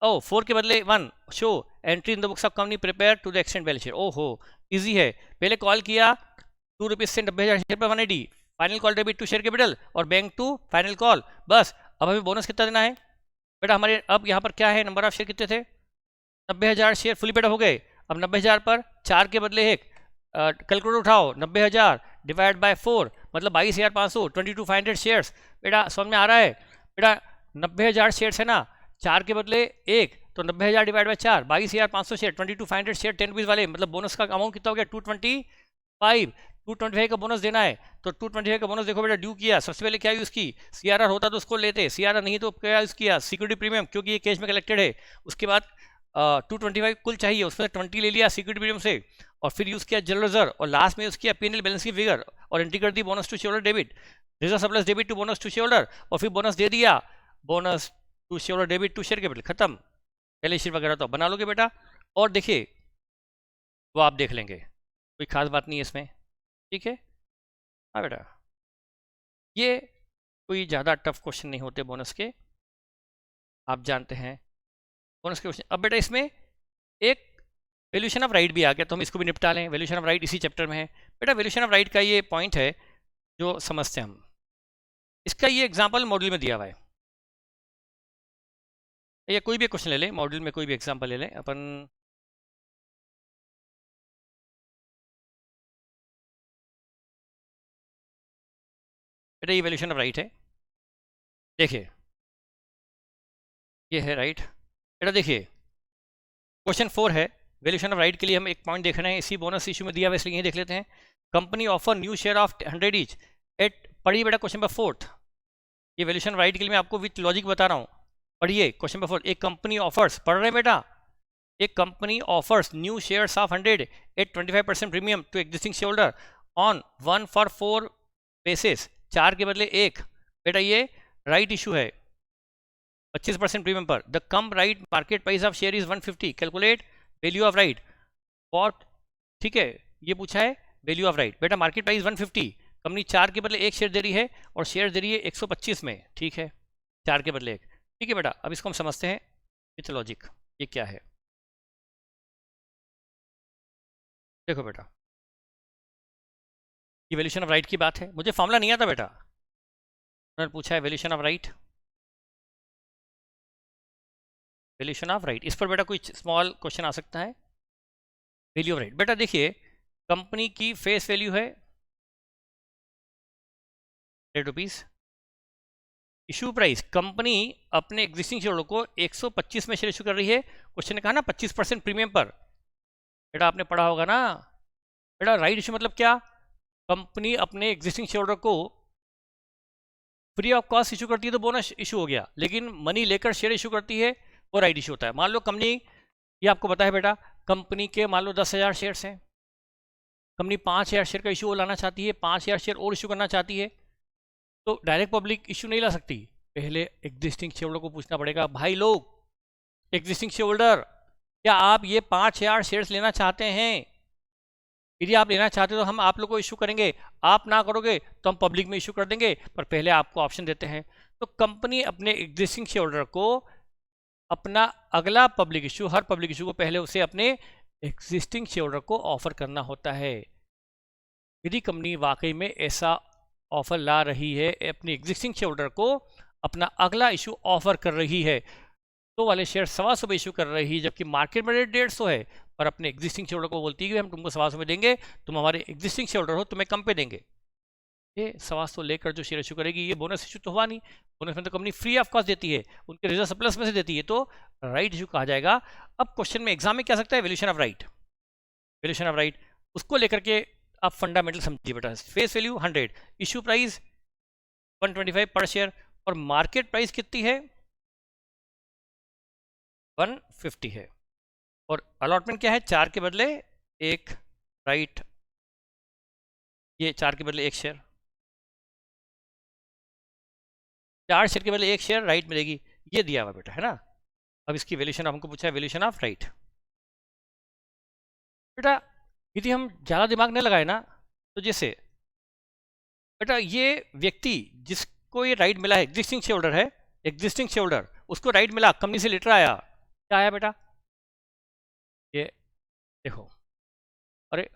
Speaker 1: 4 के बदले 1। Show entry in the books of company prepare to the extend balance sheet. ओहो, इजी है। पहले कॉल किया 2 रुपीज़ से 90,000 शेयर पर 180, final call debit to share capital और बैंक टू फाइनल कॉल, बस। अब हमें बोनस कितना देना है? बेटा हमारे अब यहाँ पर क्या है? नंबर ऑफ शेयर कितने थे? 90,000 शेयर फुली पेड हो गए। अब 90,000 पर 4 के बदले 1, कैलकुलेटर उठाओ, 90,000 डिवाइड बाय 4 मतलब 22,500, 22,500 शेयर्स। बेटा समझ में आ रहा है? बेटा 90,000 शेयर्स है ना, 4 के बदले 1, तो 90,000 divide by 4, 22,500 share, 22,500 share 10 rupees वाले, मतलब बोनस का अमाउंट कितना हो गया? 225। 225 का बोनस देना है, तो 225 का बोनस देखो बेटा ड्यू किया। सबसे पहले क्या यूज़ की? CRR होता तो उसको लेते, CRR नहीं तो क्या यूज़ किया? सिक्योरिटी प्रीमियम, क्योंकि ये कैश में कलेक्टेड है। उसके बाद 225 कुल चाहिए, उसमें 20 ले लिया सिक्योरिटी प्रीमियम से, और फिर यूज़ किया जनरल रिजर्व, और लास्ट में यूज़ किया P&L बैलेंस की फिगर, और एंट्री कर दी bonus to share holder debit, reserve surplus debit to bonus to share holder, और फिर बोनस दे दिया, bonus to share holder debit to share capital, खत्म। बैलेंस शीट वगैरह तो बना लोगे बेटा, और देखिए वो आप देख लेंगे, कोई खास बात नहीं है इसमें, ठीक है। हाँ बेटा, ये कोई ज़्यादा टफ क्वेश्चन नहीं होते बोनस के, आप जानते हैं बोनस के क्वेश्चन। अब बेटा इसमें एक वैल्यूएशन ऑफ राइट भी आ गया, तो हम इसको भी निपटा लें। वैल्यूएशन ऑफ राइट इसी चैप्टर में है। बेटा वैल्यूएशन ऑफ राइट का ये पॉइंट है जो समझते हैं हम, इसका ये एग्जांपल मॉड्यूल में दिया हुआ है, या कोई भी क्वेश्चन ले लें मॉड्यूल में, कोई भी एग्जांपल ले लें अपन। बेटा ये वैल्यूएशन ऑफ राइट है, देखिए ये है राइट। बेटा देखिए क्वेश्चन 4 है, वैल्यूएशन ऑफ राइट के लिए हम एक पॉइंट देख रहे हैं, इसी बोनस इशू में दिया हुआ, इसलिए यही देख लेते हैं। Company offer new share of 100 each eight, पढ़िए बेटा क्वेश्चन नंबर 4, ये वैल्यूएशन राइट के लिए मैं आपको विथ लॉजिक बता रहा हूँ। पढ़िए क्वेश्चन नंबर 4, एक कंपनी ऑफर्स, पढ़ रहे हैं बेटा, एक company offers new shares of 100 at 25% premium to existing share holder on 1 for 4 basis, 4 के बदले 1। बेटा ये राइट इशू है 25% प्रीमियम पर। The come right market price of share is 150, calculate value of right what, ठीक है, ये पूछा है वैल्यू ऑफ राइट। बेटा मार्केट प्राइस 150, कंपनी 4 के बदले 1 शेयर दे रही है और शेयर दे रही है 125 में, ठीक है, 4 के बदले 1, ठीक है बेटा। अब इसको हम समझते हैं विथ लॉजिक, ये क्या है। देखो बेटा ये वैल्यूएशन ऑफ राइट की बात है। मुझे फॉर्मूला नहीं आता बेटा, उन्होंने पूछा है valuation of right, valuation of right, इस पर बेटा कोई स्मॉल क्वेश्चन आ सकता है। वैल्यू ऑफ राइट बेटा देखिए, कंपनी की फेस वैल्यू है ₹100, इशू प्राइस, कंपनी अपने एग्जिस्टिंग शेयर को 125 में शेयर इशू कर रही है। क्वेश्चन ने कहा ना 25% प्रीमियम पर, बेटा आपने पढ़ा होगा ना बेटा, राइट इशू मतलब क्या, कंपनी अपने एग्जिस्टिंग शेयर को फ्री ऑफ कॉस्ट इशू करती है तो बोनस इशू हो गया, लेकिन मनी लेकर शेयर इशू करती है वो राइट इशू होता है। मान लो कंपनी, ये आपको पता है बेटा, कंपनी के मान लो 10,000 शेयर्स हैं, कंपनी 5,000 शेयर का इशू लाना चाहती है, 5,000 शेयर और इशू करना चाहती है, तो डायरेक्ट पब्लिक इशू नहीं ला सकती, पहले एग्जिस्टिंग शेयर होल्डर को पूछना पड़ेगा, भाई लोग एग्जिस्टिंग शेयर होल्डर क्या आप ये 5,000 शेयर्स लेना चाहते हैं, यदि आप लेना चाहते हो तो हम आप लोग को इशू करेंगे, आप ना करोगे तो हम पब्लिक में इशू कर देंगे, पर पहले आपको ऑप्शन देते हैं। तो कंपनी अपने एग्जिस्टिंग शेयर होल्डर को अपना अगला पब्लिक इशू, हर पब्लिक इशू को पहले उसे अपने एग्जिस्टिंग शेयर होल्डर को ऑफर करना होता है। यदि कंपनी वाकई में ऐसा ऑफर ला रही है, अपनी एग्जिस्टिंग शेयर होल्डर को अपना अगला इशू ऑफर कर रही है, तो वाले शेयर 125 में इशू कर रही है, जबकि मार्केट में रेट 150 है, पर अपने एग्जिस्टिंग शेयर होल्डर को बोलती है कि हम तुमको 125 में देंगे, तुम हमारे एग्जिस्टिंग शेयर होल्डर हो, तुम्हें कम पे देंगे। ये 125 लेकर जो शेयर इशू करेगी, ये बोनस इशू तो हुआ नहीं, बोनस में तो कंपनी फ्री ऑफ कॉस्ट देती है, उनके रिजर्व सरप्लस में से देती है, तो राइट इशू कहा जाएगा। अब क्वेश्चन में एग्जाम में क्या सकता है, valuation of right, valuation of right, उसको लेकर के आप फंडामेंटल समझिए बेटा। फेस वैल्यू 100, इशू प्राइस 125 पर शेयर, और मार्केट प्राइस कितनी है 150 है, और अलॉटमेंट क्या है, 4 के बदले 1 राइट, ये 4 के बदले 1 शेयर, 4 शेयर के बदले 1 शेयर राइट मिलेगी, ये दिया हुआ बेटा है ना। अब इसकी वैल्यूएशन हमको पूछा है, वैल्यूएशन ऑफ राइट। बेटा यदि हम ज़्यादा दिमाग न लगाए ना, तो जैसे बेटा ये व्यक्ति जिसको ये राइट मिला है, एग्जिस्टिंग शेयर होल्डर है, एग्जिस्टिंग शेयर होल्डर, उसको राइट मिला, कंपनी से लेटर आया, क्या आया बेटा, ये देखो, अरे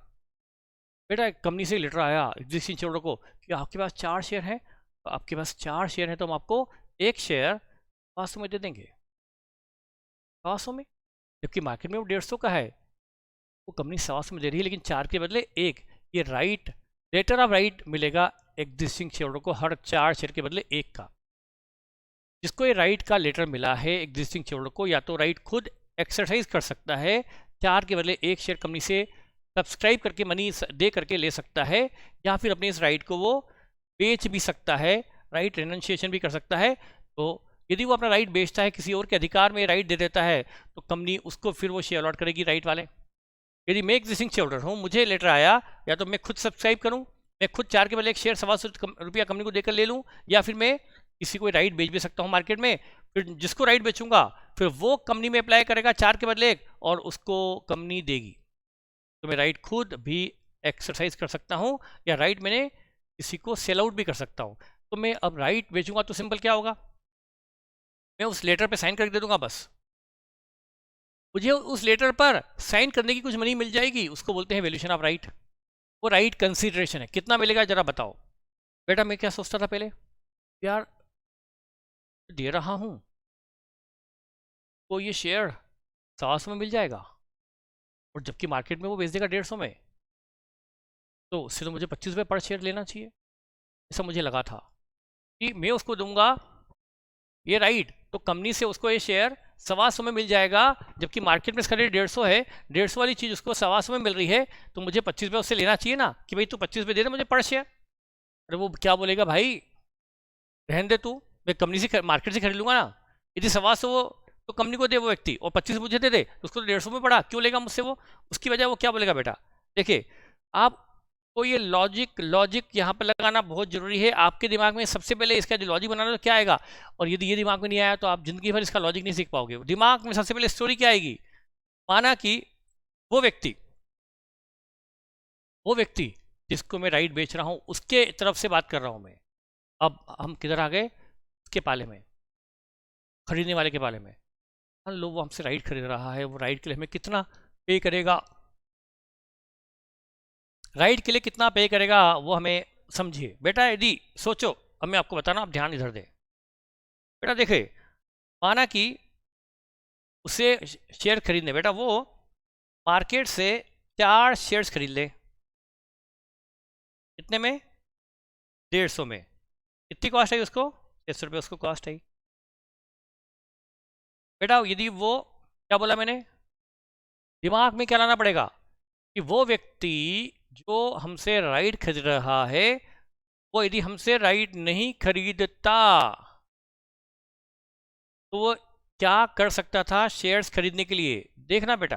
Speaker 1: बेटा कंपनी से लेटर आया एग्जिस्टिंग शेयर होल्डर को कि आपके पास 4 शेयर हैं, तो आपके पास 4 शेयर हैं तो हम आपको 1 शेयर 500 में दे देंगे, 500 में, जबकि मार्केट में वो 150 का है, वो कंपनी 100 में दे रही है, लेकिन 4 के बदले 1, ये राइट, लेटर ऑफ राइट मिलेगा एग्जिस्टिंग शेयर होल्डर को हर 4 शेयर के बदले 1 का। जिसको ये राइट का लेटर मिला है एग्जिस्टिंग शेयर होल्डर को, या तो राइट खुद एक्सरसाइज कर सकता है, 4 के बदले 1 शेयर कंपनी से सब्सक्राइब करके मनी दे करके ले सकता है, या फिर अपने इस राइट को वो बेच भी सकता है, राइट रेनंशिएशन भी कर सकता है। तो यदि वो अपना राइट बेचता है, किसी और के अधिकार में राइट दे देता है, तो कंपनी उसको फिर वो शेयर अलॉट करेगी राइट वाले। यदि मैं एग्जिस्टिंग शेयर होल्डर हूँ, मुझे लेटर आया, या तो मैं खुद सब्सक्राइब करूँ, मैं खुद 4 के बदले 1 शेयर 125 रुपया कंपनी को देकर ले लूँ, या फिर मैं किसी को राइट बेच भी सकता हूँ मार्केट में, फिर जिसको राइट बेचूंगा फिर वो कंपनी में अप्लाई करेगा 4 के बदले 1 और उसको कंपनी देगी। तो मैं राइट खुद भी एक्सरसाइज कर सकता हूँ, या राइट मैंने किसी को सेल आउट भी कर सकता हूँ। तो मैं अब राइट बेचूंगा तो सिंपल क्या होगा, मैं उस लेटर पे साइन करके दे दूंगा, बस मुझे उस लेटर पर साइन करने की कुछ मनी मिल जाएगी, उसको बोलते हैं वैल्यूएशन ऑफ राइट। वो राइट कंसीडरेशन है, कितना मिलेगा जरा बताओ। बेटा मैं क्या सोचता था पहले, यार दे रहा हूँ तो ये शेयर 100 में मिल जाएगा, और जबकि मार्केट में वो बेच देगा 150 में, तो उससे तो मुझे 25 रुपये पर शेयर लेना चाहिए, ऐसा मुझे लगा था कि मैं उसको दूंगा ये राइट, तो कंपनी से उसको ये शेयर 125 में मिल जाएगा, जबकि मार्केट में इसका रेट 150 है, 150 वाली चीज़ उसको 125 में मिल रही है, तो मुझे 25 रुपये उससे लेना चाहिए ना, कि भाई तू 25 रुपये दे दे मुझे पर शेयर। अरे वो क्या बोलेगा, भाई रहने दे तू, मैं कंपनी से मार्केट से खरीद लूंगा ना, यदि 125 तो कंपनी को दे वो व्यक्ति, और 25 मुझे दे दे, तो उसको तो 150 में पड़ा, क्यों लेगा मुझसे वो, उसकी वजह वो क्या बोलेगा। बेटा देखिए आपको ये लॉजिक यहाँ पर लगाना बहुत जरूरी है, आपके दिमाग में सबसे पहले इसका जो लॉजिक बनाना तो क्या आएगा, और यदि ये दिमाग में नहीं आया तो आप जिंदगी भर इसका लॉजिक नहीं सीख पाओगे। दिमाग में सबसे पहले स्टोरी क्या आएगी, माना कि वो व्यक्ति जिसको मैं राइट बेच रहा हूँ उसके तरफ से बात कर रहा हूँ मैं, अब हम किधर आ गए, उसके पाले में, खरीदने वाले के पाले में। मान लो वो हमसे राइट खरीद रहा है, वो राइट के लिए हमें कितना पे करेगा, राइट के लिए कितना पे करेगा वो हमें समझिए बेटा। यदि सोचो, अब मैं आपको बताना, आप ध्यान इधर दें बेटा। देखे, माना कि उसे शेयर खरीदने, बेटा वो मार्केट से 4 शेयर्स खरीद ले। कितने में? 150 में। कितनी कॉस्ट आई उसको? 600 रुपये उसको कॉस्ट आई। बेटा यदि वो, क्या बोला मैंने, दिमाग में क्या लाना पड़ेगा कि वो व्यक्ति जो हमसे राइट खरीद रहा है, वो यदि हमसे राइट नहीं खरीदता तो वो क्या कर सकता था शेयर्स खरीदने के लिए? देखना बेटा,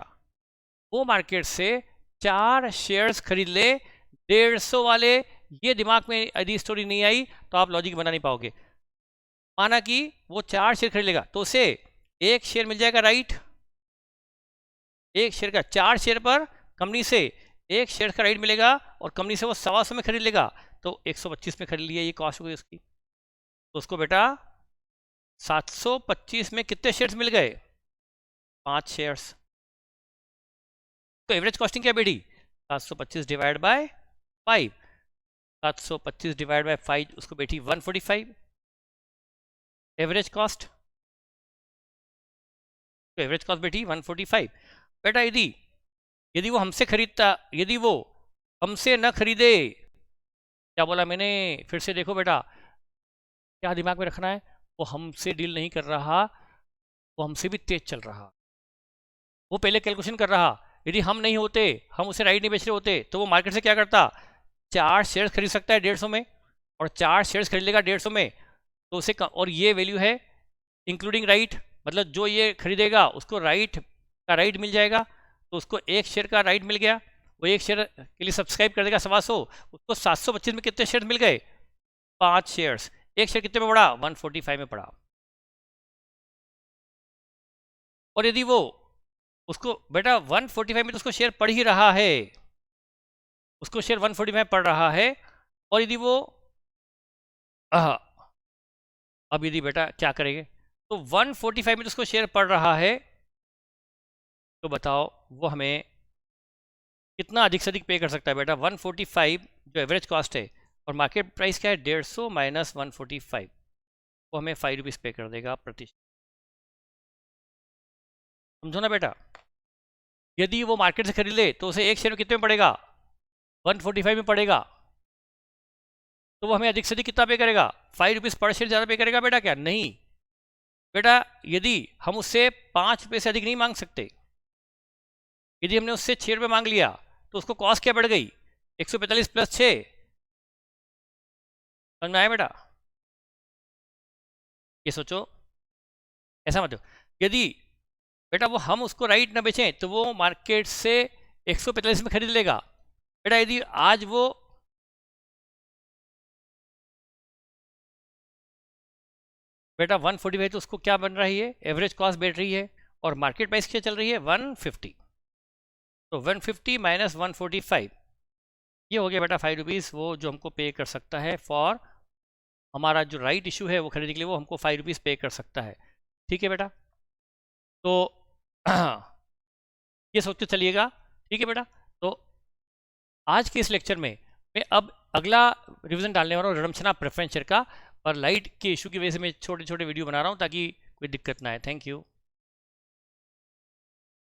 Speaker 1: वो मार्केट से 4 शेयर्स खरीद ले 150 वाले। ये दिमाग में यदि स्टोरी नहीं आई तो आप लॉजिक बना नहीं पाओगे। माना कि वो 4 शेयर खरीद लेगा तो उसे 1 शेयर मिल जाएगा राइट। 1 शेयर का, 4 शेयर पर कंपनी से 1 शेयर का राइट मिलेगा, और कंपनी से वो 125 में खरीद लेगा तो 125 में खरीद लिया, ये कॉस्ट हो गई उसकी। तो उसको बेटा 725 में कितने शेयर्स मिल गए? 5 शेयर्स। तो एवरेज कॉस्टिंग क्या बेटी? 725 डिवाइड बाय 5। 725 डिवाइड बाय 5 उसको बेटी 145 एवरेज कॉस्ट। तो एवरेज कॉस्ट बेटी 145। बेटा यदि वो हमसे खरीदता, यदि वो हमसे न खरीदे, क्या बोला मैंने? फिर से देखो बेटा, क्या दिमाग में रखना है, वो हमसे डील नहीं कर रहा, वो हमसे भी तेज चल रहा। वो पहले कैलकुलेशन कर रहा, यदि हम नहीं होते, हम उसे राइट नहीं बेच रहे होते, तो वो मार्केट से क्या करता? 4 शेयर्स खरीद सकता है 150 में, और 4 शेयर्स खरीद लेगा 150 में तो उसे, और ये वैल्यू है इंक्लूडिंग राइट, मतलब जो ये खरीदेगा उसको राइट का राइट मिल जाएगा। तो उसको 1 शेयर का राइट मिल गया, वो 1 शेयर के लिए सब्सक्राइब कर देगा 125, उसको 725 में कितने शेयर मिल गए? 5 शेयर्स। 1 शेयर कितने में पड़ा? 145 में पड़ा। और यदि वो उसको बेटा 145 में तो उसको शेयर पड़ ही रहा है, उसको शेयर 145 पड़ रहा है, और यदि वो अब यदि बेटा क्या करेंगे, तो 145 में तो उसको शेयर पड़ रहा है, तो बताओ वो हमें कितना अधिक से अधिक पे कर सकता है बेटा? 145 जो एवरेज कॉस्ट है, और मार्केट प्राइस क्या है? 150 माइनस 145, वो हमें 5 रुपीज़ पे कर देगा प्रति। समझो ना बेटा, यदि वो मार्केट से खरीद ले तो उसे 1 शेयर में कितने में पड़ेगा? 145 में पड़ेगा। तो वो हमें अधिक से अधिक कितना पे करेगा? 5 रुपीज़ पर शेयर ज़्यादा पे करेगा बेटा? क्या नहीं बेटा, यदि हम उससे 5 रुपये से अधिक नहीं मांग सकते, यदि हमने उससे 6 रुपये मांग लिया तो उसको कॉस्ट क्या बढ़ गई? 145 प्लस 6। समझ में आया बेटा? ये सोचो, ऐसा मत हो। यदि बेटा वो हम उसको राइट ना बेचें तो वो मार्केट से 145 में खरीद लेगा। बेटा यदि आज वो बेटा 145 तो उसको क्या बन रही है? एवरेज कॉस्ट बैठ रही है, और मार्केट प्राइस क्या चल रही है? 150। तो 150 माइनस 145, ये हो गया बेटा 5 रुपीज़, वो जो हमको पे कर सकता है फॉर हमारा जो राइट इशू है वो खरीदने के लिए, वो हमको 5 रुपीज़ पे कर सकता है। ठीक है बेटा, तो ये सोचते चलिएगा। ठीक है बेटा, तो आज के इस लेक्चर में मैं अब अगला रिवीजन डालने वाला हूँ रडमछना प्रेफरेंस शेयर का, और लाइट के इशू की वजह से मैं छोटे छोटे वीडियो बना रहा हूँ ताकि कोई दिक्कत ना आए। Thank you.